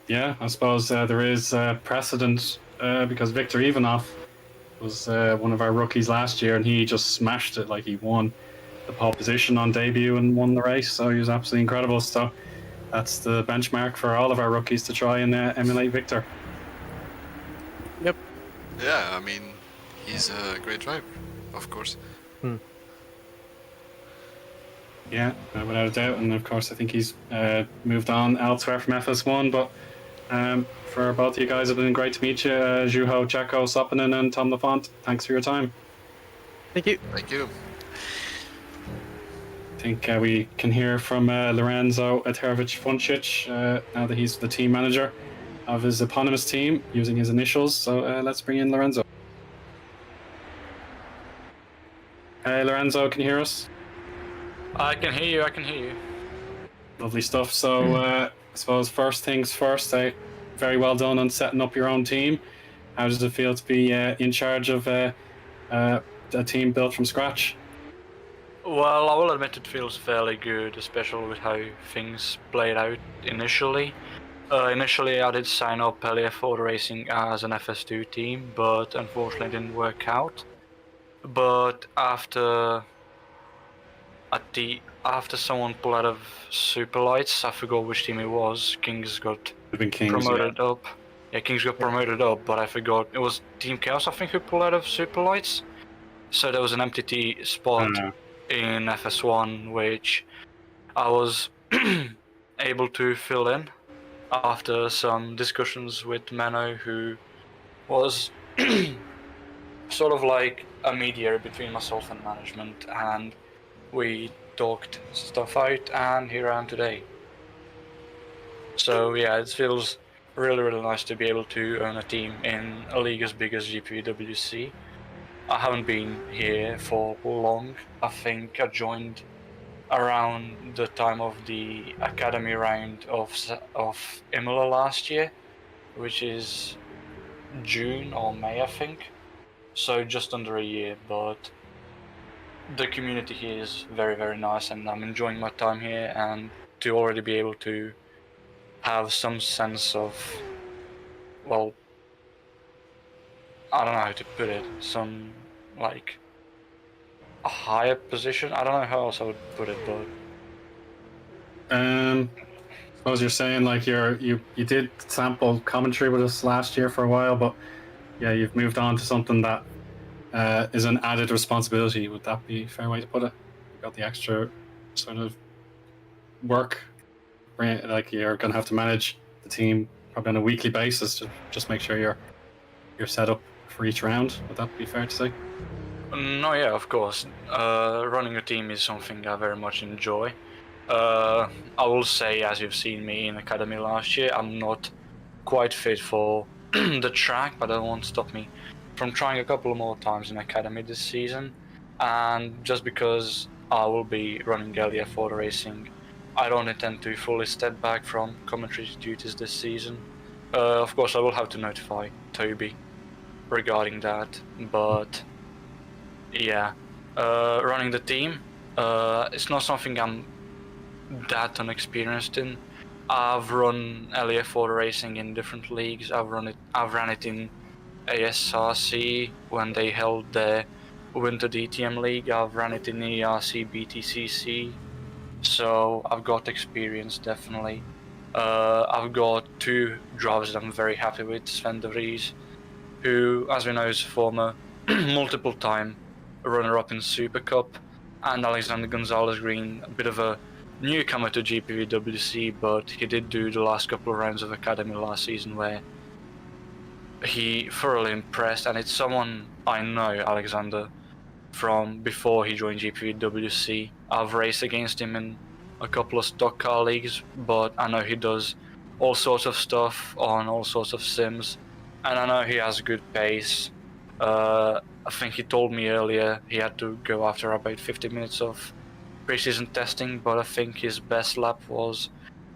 Yeah, I suppose there is precedent because Viktor Ivanov was one of our rookies last year, and he just smashed it. Like, he won the pole position on debut and won the race, so he was absolutely incredible. So that's the benchmark for all of our rookies to try and emulate Viktor. Yep. Yeah, I mean, he's a great driver, of course. Yeah, without a doubt. And of course, I think he's moved on elsewhere from FS1. But for both of you guys, it's been great to meet you. Zeeuw, Checo, Soppinen, and Tom Lafont. Thanks for your time. Thank you. Thank you. I think we can hear from Lorenzo Eterovic-Funcic now that he's the team manager of his eponymous team using his initials. So let's bring in Lorenzo. Hey, Lorenzo, can you hear us? I can hear you. Lovely stuff. So I suppose first things first, very well done on setting up your own team. How does it feel to be in charge of a team built from scratch? Well, I will admit it feels fairly good, especially with how things played out initially. Initially, I did sign up LAF Auto Racing as an FS2 team, but unfortunately it didn't work out. But after someone pulled out of Super Lights, I forgot which team it was, Kings got promoted up. Yeah, Kings got promoted up, but I forgot. It was Team Chaos, I think, who pulled out of Super Lights. So there was an empty spot in FS1, which I was able to fill in after some discussions with Menno, who was sort of like a mediator between myself and management, and we talked stuff out, and here I am today. So yeah, it feels really nice to be able to own a team in a league as big as GPVWC. I haven't been here for long. I think I joined around the time of the academy round of Imola last year, which is June or May, I think. So just under a year, but the community here is very nice, and I'm enjoying my time here, and to already be able to have some sense of, well, I don't know how to put it, some like a higher position. I don't know how else I would put it, but suppose you're saying like you did sample commentary with us last year for a while, but yeah, you've moved on to something that is an added responsibility. Would that be a fair way to put it? You got the extra sort of work, like you're gonna have to manage the team probably on a weekly basis to just make sure you're set up for each round. Would that be fair to say? no, yeah, of course. Running a team is something I very much enjoy. I will say, as you've seen me in academy last year, I'm not quite fit for the track, but that won't stop me from trying a couple more times in academy this season. And just because I will be running LEF Auto Racing, I don't intend to fully step back from commentary duties this season. Of course, I will have to notify Toby regarding that, but yeah, running the team, it's not something I'm that unexperienced in. I've run LEF Auto Racing in different leagues. I've ran it in ASRC when they held their Winter DTM League. I've ran it in ERC BTCC, so I've got experience definitely. I've got two drivers that I'm very happy with: Sven de Vries, who, as we know, is a former multiple-time runner-up in Super Cup, and Alexander Gonzalez Green, a bit of a newcomer to GPVWC, but he did do the last couple of rounds of Academy last season where he thoroughly impressed, and it's someone I know, Alexander, from before he joined GPVWC. I've raced against him in a couple of stock car leagues, but I know he does all sorts of stuff on all sorts of sims, and I know he has good pace. I think he told me earlier he had to go after about 50 minutes of preseason testing, but I think his best lap was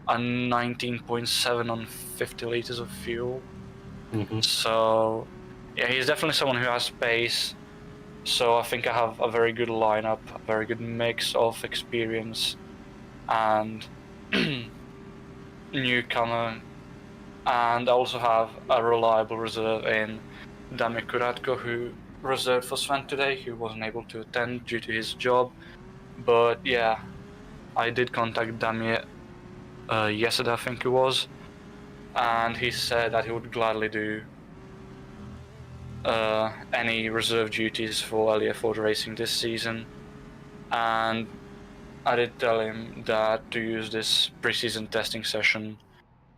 a 19.7 on 50 liters of fuel. Mm-hmm. So, yeah, he's definitely someone who has pace. So I think I have a very good lineup, a very good mix of experience and newcomer. And I also have a reliable reserve in Damir Kuratko, who reserved for Sven today, who wasn't able to attend due to his job. But yeah, I did contact Damir yesterday, I think it was, and he said that he would gladly do any reserve duties for LEF racing this season. And I did tell him that to use this preseason testing session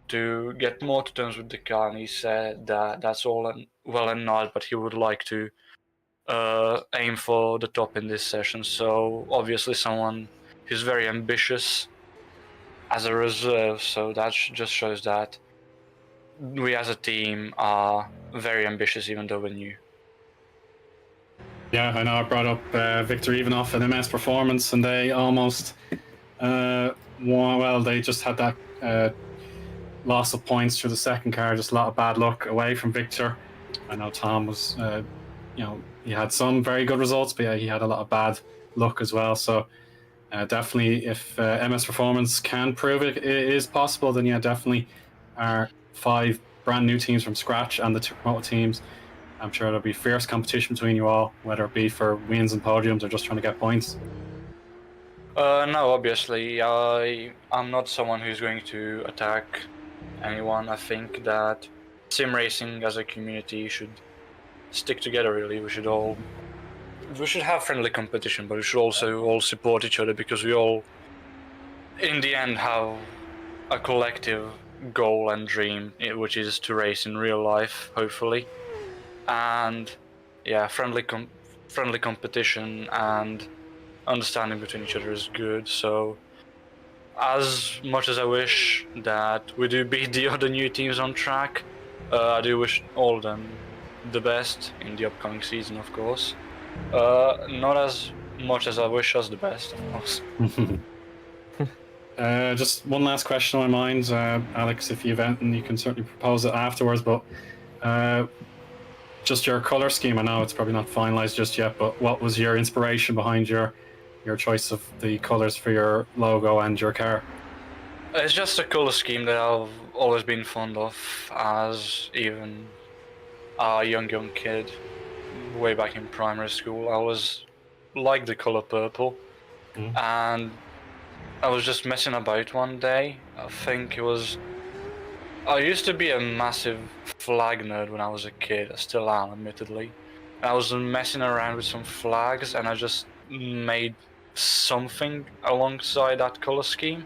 to get more to terms with the car, and he said that that's all well and nice, but he would like to aim for the top in this session. So obviously someone who's very ambitious as a reserve, so that just shows that we as a team are very ambitious even though we're new. Yeah, I know I brought up Victor Ivanov and MS Performance, and they almost won. Well, they just had that loss of points through the second car, just a lot of bad luck away from Victor. I know Tom was, he had some very good results, but yeah, he had a lot of bad luck as well. So definitely, if MS Performance can prove it is possible, then yeah, definitely our 5 brand new teams from scratch and the 2 promoted teams. I'm sure there'll be fierce competition between you all, whether it be for wins and podiums or just trying to get points. No, obviously, I'm not someone who's going to attack anyone. I think that sim racing as a community should stick together. Really, we should have friendly competition, but we should also all support each other, because we all, in the end, have a collective goal and dream, which is to race in real life, hopefully. And yeah, friendly competition and understanding between each other is good. So as much as I wish that we do beat the other new teams on track, I do wish all of them the best in the upcoming season, of course. Not as much as I wish us the best, of course. Just one last question on my mind, Alex, if you've anything, you can certainly propose it afterwards, but just your color scheme. I know it's probably not finalized just yet, but what was your inspiration behind your choice of the colors for your logo and your car? It's just a color scheme that I've always been fond of as even a young kid. Way back in primary school, I always liked the color purple. And I was just messing about one day. I used to be a massive flag nerd when I was a kid. I still am, admittedly. I was messing around with some flags, and I just made something alongside that color scheme.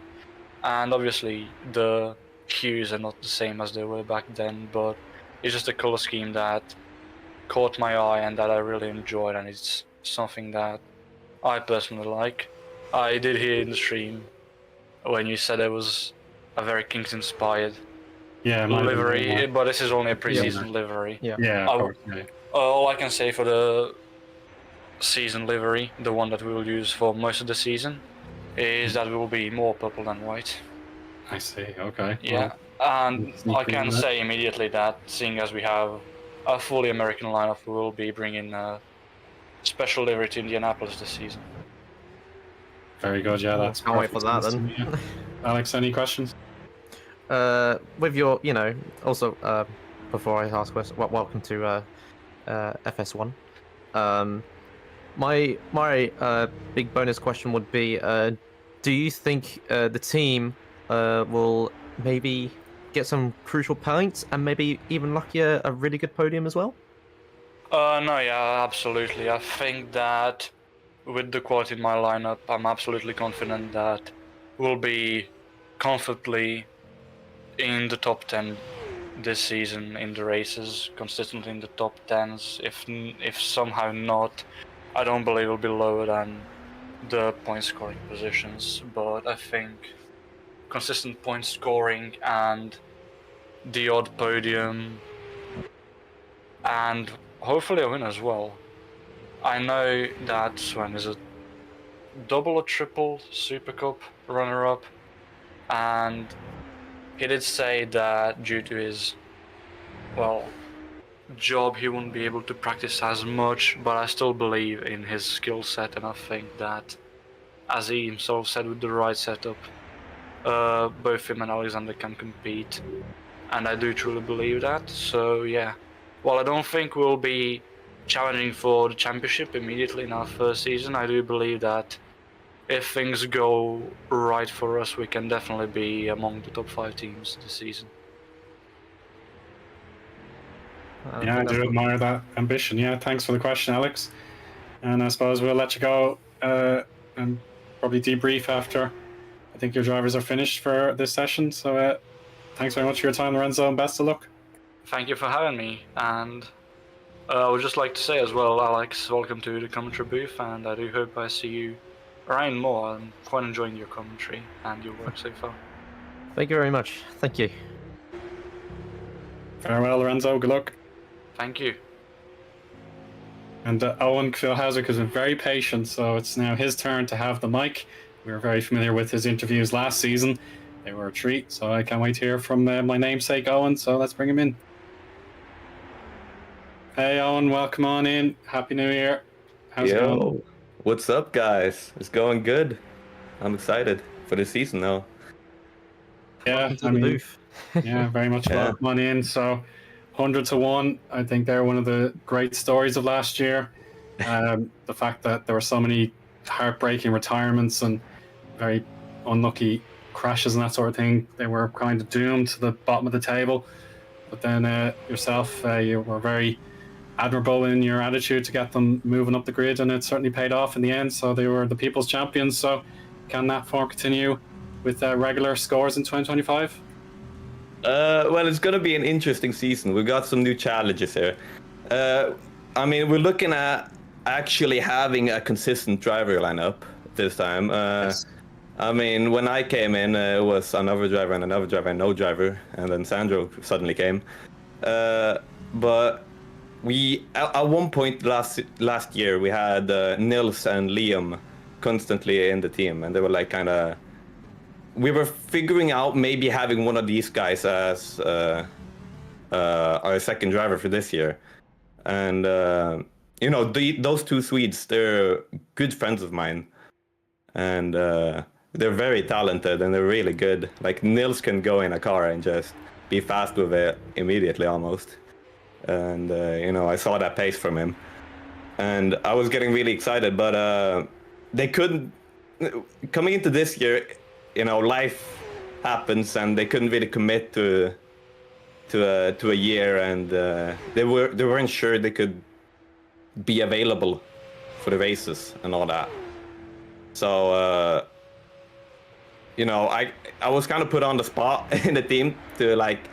And obviously the hues are not the same as they were back then, but it's just a color scheme that caught my eye and that I really enjoyed, and it's something that I personally like. I did hear in the stream when you said it was a very Kings inspired livery, but this is only a preseason livery. Of course. Yeah. All I can say for the season livery, the one that we will use for most of the season, is that we will be more purple than white. I see, okay. Yeah, well, and I can say immediately that, seeing as we have a fully American lineup, we will be bringing a special livery to Indianapolis this season. Very good, yeah, that's can't wait for that then. Yeah. Alex, any questions? With your, also before I ask questions, welcome to FS1. My big bonus question would be, do you think the team will maybe get some crucial points and maybe even lucky a really good podium as well? No, yeah, absolutely. I think that with the quality in my lineup, I'm absolutely confident that we'll be comfortably in the top 10 this season in the races, consistently in the top 10s. If somehow not, I don't believe it'll be lower than the point scoring positions, but I think consistent point scoring and the odd podium and hopefully a win as well I know that Sven is a double or triple Super Cup runner-up, and he did say that due to his, job, he wouldn't be able to practice as much, but I still believe in his skill set, and I think that, as he himself said, with the right setup, both him and Alexander can compete, and I do truly believe that. So yeah, while I don't think we'll be challenging for the championship immediately in our first season, I do believe that if things go right for us, we can definitely be among the top 5 teams this season. Yeah, I do admire that ambition. Yeah, thanks for the question, Alex. And I suppose we'll let you go and probably debrief after I think your drivers are finished for this session. So thanks very much for your time, Lorenzo, and best of luck. Thank you for having me, and I would just like to say as well, Alex, welcome to the commentary booth, and I do hope I see you around more. I'm quite enjoying your commentary and your work so far. Thank you very much. Thank you. Farewell, Lorenzo. Good luck. Thank you. And Eoin Philhauser has been very patient, so it's now his turn to have the mic. We were very familiar with his interviews last season. They were a treat, so I can't wait to hear from my namesake, Eoin, so let's bring him in. Hey, Eoin, welcome on in. Happy New Year. How's it going? What's up, guys? It's going good. I'm excited for the season now. Yeah, I mean, yeah, very much welcome on in. So 100 to 1, I think they're one of the great stories of last year. The fact that there were so many heartbreaking retirements and very unlucky crashes and that sort of thing. They were kind of doomed to the bottom of the table. But then yourself, you were very admirable in your attitude to get them moving up the grid, and it certainly paid off in the end. So they were the people's champions. So can that form continue with regular scores in 2025? Well, it's going to be an interesting season. We've got some new challenges here. I mean, we're looking at actually having a consistent driver lineup this time. Yes. I mean, when I came in, it was another driver and another driver and no driver, and then Sandro suddenly came. But we, at one point last year, we had Nils and Liam constantly in the team, and they were like kind of. We were figuring out maybe having one of these guys as our second driver for this year, and you know, those two Swedes, they're good friends of mine, and they're very talented and they're really good. Like Nils can go in a car and just be fast with it immediately almost. And you know, I saw that pace from him, and I was getting really excited. But they couldn't. Coming into this year, you know, life happens, and they couldn't really commit to a year, and they weren't sure they could be available for the races and all that. So you know, I was kind of put on the spot in the team to like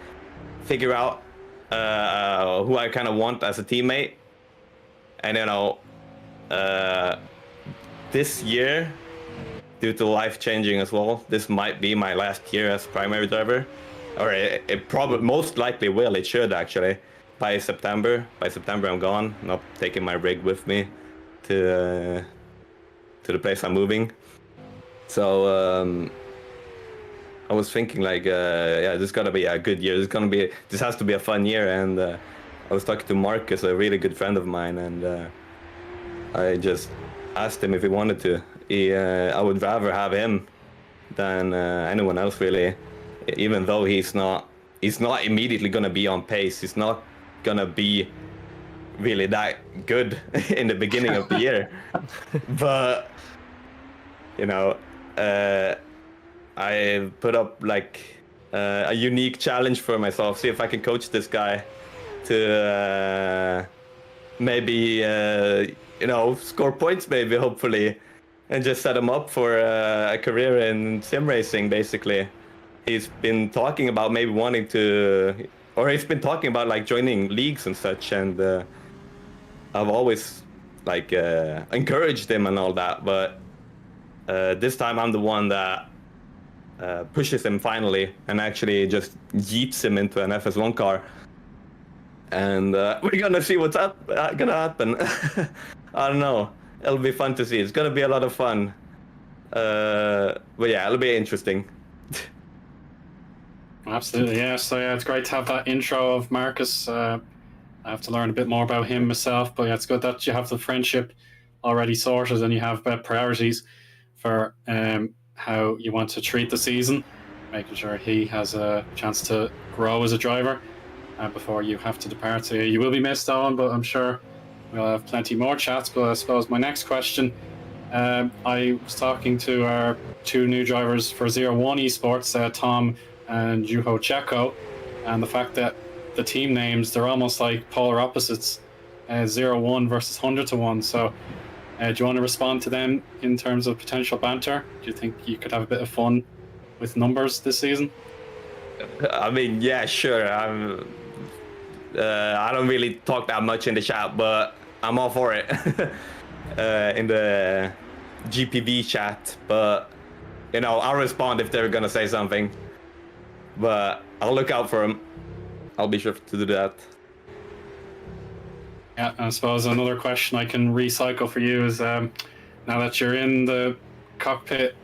figure out who I kind of want as a teammate. And you know, this year, due to life changing as well, this might be my last year as primary driver, or it probably most likely will. It should actually by September. By September, I'm gone. I'm not taking my rig with me to the place I'm moving. So I was thinking like, yeah, this gotta be a good year. This has to be a fun year. And I was talking to Marcus, a really good friend of mine, and I just asked him if he wanted to. I would rather have him than anyone else, really. Even though he's not immediately gonna be on pace. He's not gonna be really that good in the beginning of the year. But you know, I put up like a unique challenge for myself. See if I can coach this guy to maybe you know, score points, maybe hopefully, and just set him up for a career in sim racing. Basically, he's been talking about maybe wanting to, or he's been talking about like joining leagues and such. And I've always like encouraged him and all that, but this time I'm the one that pushes him finally and actually just yeets him into an FS1 car. And we're gonna see what's gonna happen. I don't know. It'll be fun to see. It's gonna be a lot of fun. But yeah, it'll be interesting. Absolutely, yeah. So yeah, it's great to have that intro of Marcus. I have to learn a bit more about him myself, but yeah, it's good that you have the friendship already sorted and you have priorities for how you want to treat the season, making sure he has a chance to grow as a driver before you have to depart. So you will be missed, Owen, but I'm sure we'll have plenty more chats. But I suppose my next question, I was talking to our two new drivers for 01 Esports, Tom and Juho Checo, and the fact that the team names, they're almost like polar opposites, 01 versus 100 to 1. So do you want to respond to them in terms of potential banter? Do you think you could have a bit of fun with numbers this season? I mean, yeah, sure. I don't really talk that much in the chat, but I'm all for it. In the GPV chat, but you know, I'll respond if they're gonna say something. But I'll look out for them. I'll be sure to do that. Yeah, I suppose another question I can recycle for you is now that you're in the cockpit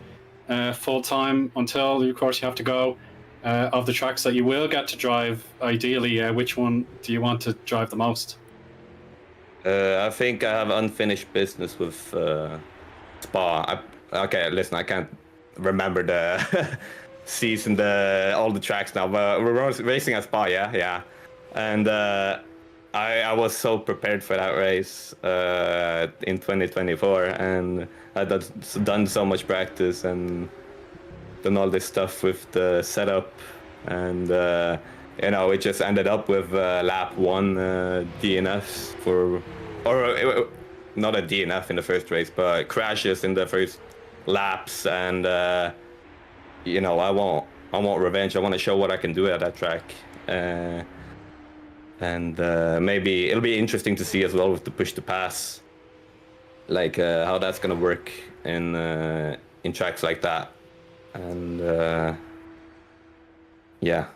full time until, of course, you have to go, of the tracks that you will get to drive, ideally, which one do you want to drive the most? I think I have unfinished business with Spa. Okay, listen, I can't remember the season, all the tracks now, but we're racing at Spa, yeah. And I was so prepared for that race in 2024, and I'd done so much practice and done all this stuff with the setup, and you know, it just ended up with lap 1 DNFs or not a DNF in the first race, but crashes in the first laps, and you know, I want revenge. I want to show what I can do at that track. And maybe it'll be interesting to see as well with the push to pass, like how that's gonna work in tracks like that. And yeah,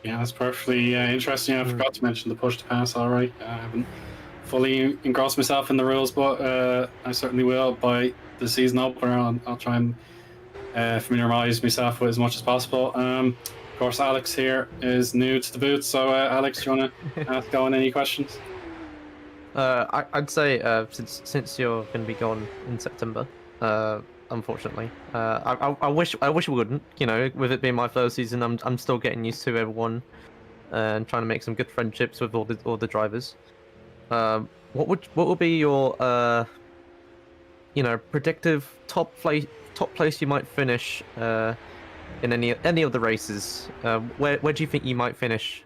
that's perfectly interesting. I forgot to mention the push to pass. All right, I haven't fully engrossed myself in the rules, but I certainly will by the season opener. I'll try and familiarize myself with as much as possible. Of course, Alex here is new to the booth, so Alex, do you want to ask Owen any questions? I'd say since you're going to be gone in September, unfortunately, I wish we wouldn't. You know, with it being my first season, I'm still getting used to everyone and trying to make some good friendships with all the drivers. What would be your predictive top place you might finish in any of the races? Where do you think you might finish?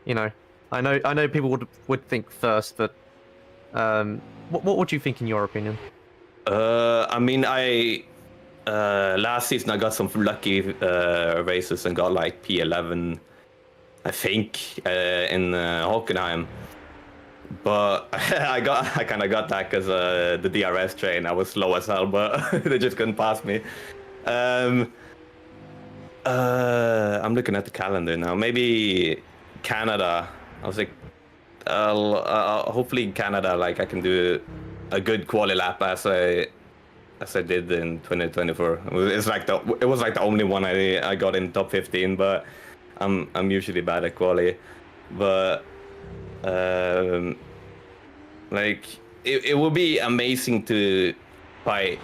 You know, I know people would think first, but what would you think in your opinion? I mean, last season I got some lucky races and got like P11, I think, in Hockenheim. But I kind of got that because the DRS train, I was slow as hell, but they just couldn't pass me. I'm looking at the calendar now. Maybe Canada. I was like, hopefully Canada, like I can do a good quali lap as I did in 2024. It was like the only one I got in top 15, but I'm usually bad at quali. But like it would be amazing to fight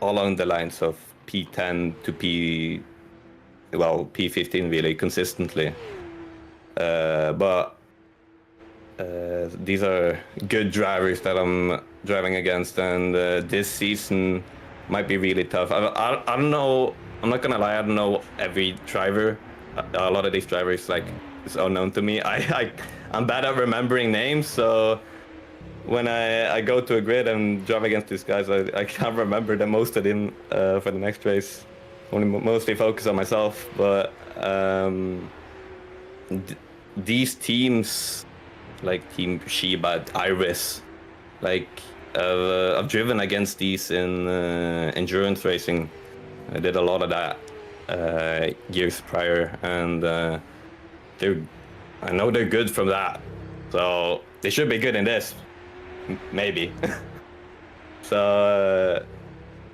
along the lines of P10 to P15 really consistently. But these are good drivers that I'm driving against, and this season might be really tough. I don't know. I'm not gonna lie. I don't know every driver. A lot of these drivers is unknown to me. I'm bad at remembering names, so when I go to a grid and drive against these guys, I can't remember most of them for the next race. Only mostly focus on myself, but these teams like Team Shiba, Iris, I've driven against these in endurance racing. I did a lot of that years prior, and I know they're good from that, so they should be good in this. maybe. So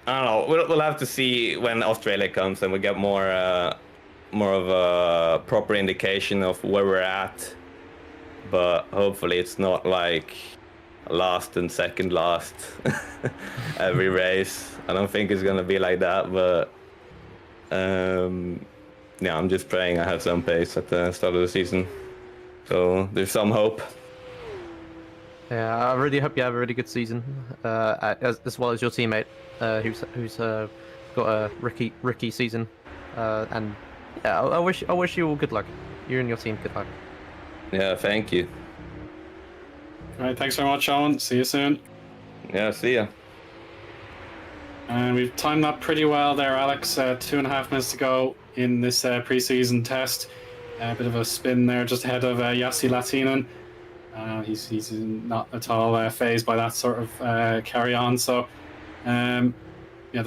I don't know. We'll have to see when Australia comes and we get more of a proper indication of where we're at. But hopefully it's not like last and second last every race. I don't think it's gonna be like that, but yeah, I'm just praying I have some pace at the start of the season, so there's some hope. Yeah, I really hope you have a really good season, as well as your teammate, who's got a rookie season, and yeah, I wish you all good luck. You and your team good luck. Yeah, thank you. All right, thanks very much, Eoin. See you soon. Yeah, see ya. And we've timed that pretty well there, Alex. 2.5 minutes to go in this pre-season test. A bit of a spin there, just ahead of Yassi Latinen. He's not at all phased by that sort of carry on. So, the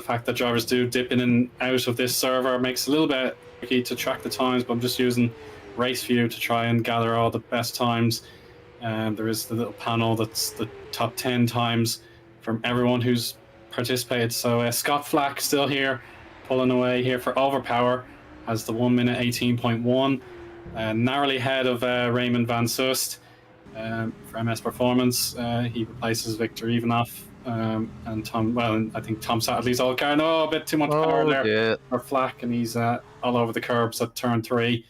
fact that drivers do dip in and out of this server makes it a little bit tricky to track the times. But I'm just using RaceView to try and gather all the best times. There is the little panel that's the top 10 times from everyone who's participated. So Scott Flack still here, pulling away here for Overpower, has the 1 minute 18.1, narrowly ahead of Raymond Van Sust for MS Performance. He replaces Victor Ivanoff and Tom. Well, I think Tom Satterley's all car. No, a bit too much power there for Flack, and he's all over the curbs at turn 3.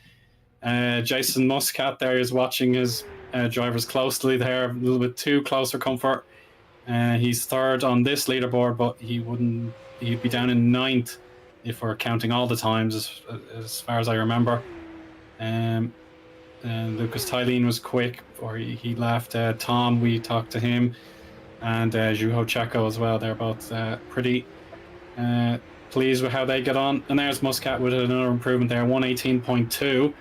Jason Muscat there is watching his drivers closely there, a little bit too close for comfort. He's third on this leaderboard, but he'd be down in 9th if we're counting all the times, as far as I remember. And Lucas Tylene was quick, or he left. Tom, we talked to him, and Zeeuw Checo as well. They're both pretty pleased with how they get on. And there's Muscat with another improvement there, 118.2 to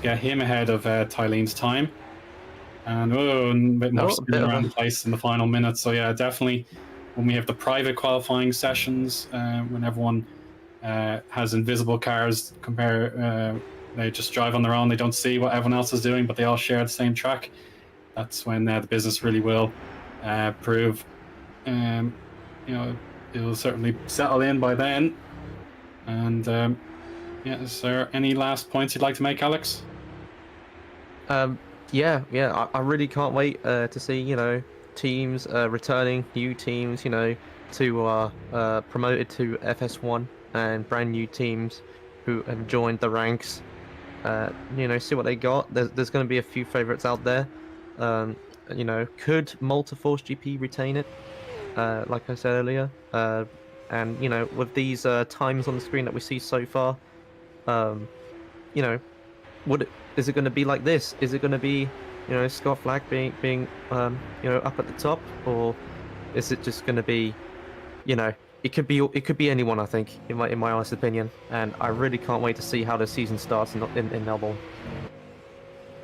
get him ahead of Tylene's time. And a bit more spin around the place in the final minutes. So yeah, definitely when we have the private qualifying sessions, when everyone has invisible cars, they just drive on their own, they don't see what everyone else is doing, but they all share the same track. That's when the business really will prove. It'll certainly settle in by then. And is there any last points you'd like to make, Alex? Yeah, I really can't wait to see, teams returning, new teams, to promoted to FS1, and brand new teams who have joined the ranks. See what they got. There's going to be a few favorites out there. Could Multiforce GP retain it? Like I said earlier, and with these times on the screen that we see so far, is it going to be like this? Is it going to be, Scott Flack being up at the top, or is it just going to be, it could be anyone, I think, in my honest opinion, and I really can't wait to see how the season starts in Melbourne.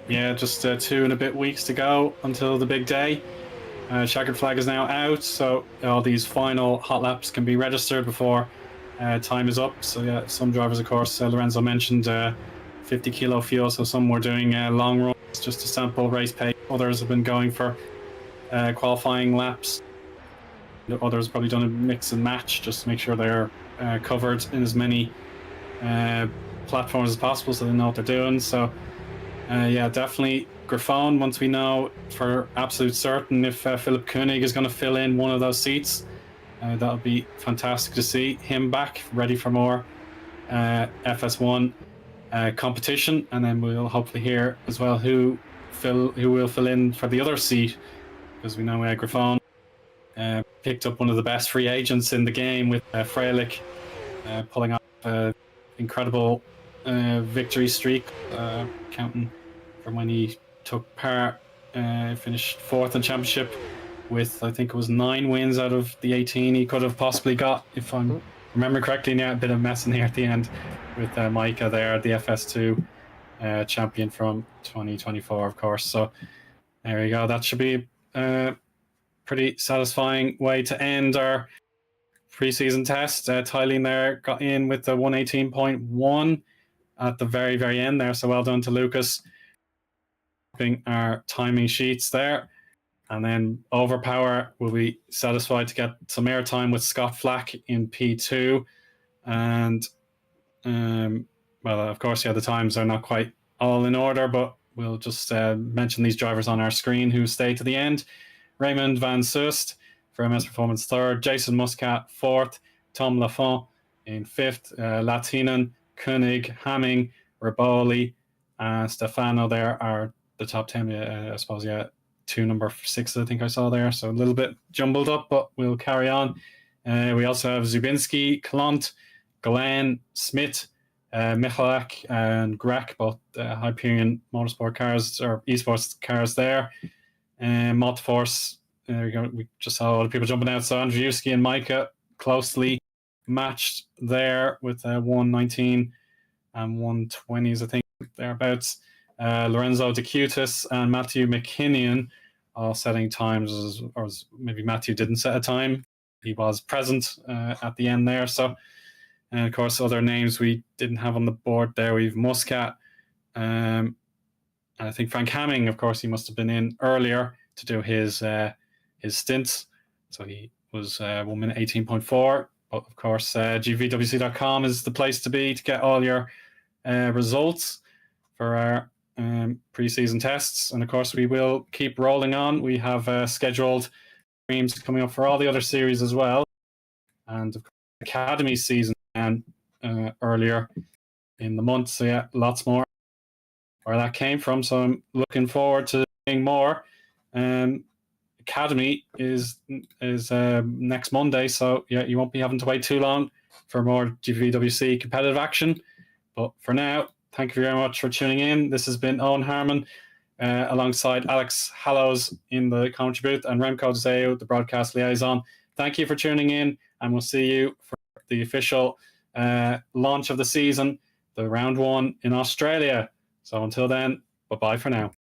Yeah, just 2 and a bit weeks to go until the big day. Checkered flag is now out, so all these final hot laps can be registered before time is up. So yeah, some drivers, of course, Lorenzo mentioned 50 kilo fuel, so some were doing long runs just to sample race pace. Others have been going for qualifying laps. Others probably done a mix and match just to make sure they're covered in as many platforms as possible, so they know what they're doing. So definitely Grifone, once we know for absolute certain if Philip Koenig is going to fill in one of those seats, that'll be fantastic to see him back, ready for more FS1 competition. And then we'll hopefully hear as well who will fill in for the other seat, because we know Grifone picked up one of the best free agents in the game with Freilich pulling off an incredible victory streak, counting from when he took part, finished 4th in championship with, I think it was 9 wins out of the 18 he could have possibly got, if I'm remembering correctly. Yeah, a bit of mess in here at the end with Micah there, the FS2 champion from 2024, of course. So there you go. That should be a pretty satisfying way to end our preseason test. Tylene there got in with the 118.1 at the very, very end there. So well done to Lucas. Our timing sheets there. And then Overpower will be satisfied to get some airtime with Scott Flack in P2. And, well, of course, the times are not quite all in order, but we'll just mention these drivers on our screen who stayed to the end. Raymond Van Soest for MS Performance 3rd, Jason Muscat 4th, Tom Lafont in 5th, Latinen, Koenig, Hamming, Riboli, and Stefano there are the top 10, I suppose, 2 number 6 I think I saw there, so a little bit jumbled up, but we'll carry on. We also have Zubinski, Klont, Glenn, Smith, Michalak and Grek, both Hyperion Motorsport cars or esports cars there. Motorforce, there we go. We just saw a lot of people jumping out. So Andrzejewski and Micah closely matched there with 119 and 120s, I think, thereabouts. Lorenzo DeCutis and Matthew McKinnon all setting times, or maybe Matthew didn't set a time. He was present at the end there. So, and of course, other names we didn't have on the board there. We've Muscat. And I think Frank Hamming, of course, he must have been in earlier to do his stints. So he was 1 minute 18.4. But of course, GPVWC.com is the place to be to get all your results for our preseason tests. And of course, we will keep rolling on. We have scheduled streams coming up for all the other series as well. And of course, Academy season earlier in the month. So yeah, lots more where that came from. So I'm looking forward to seeing more. Academy is next Monday, so yeah, you won't be having to wait too long for more GPVWC competitive action. But for now, thank you very much for tuning in. This has been Eoin Harmon alongside Alex Hallows in the commentary booth and Remco Zeeuw, the broadcast liaison. Thank you for tuning in, and we'll see you for the official launch of the season, the round 1 in Australia. So until then, bye-bye for now.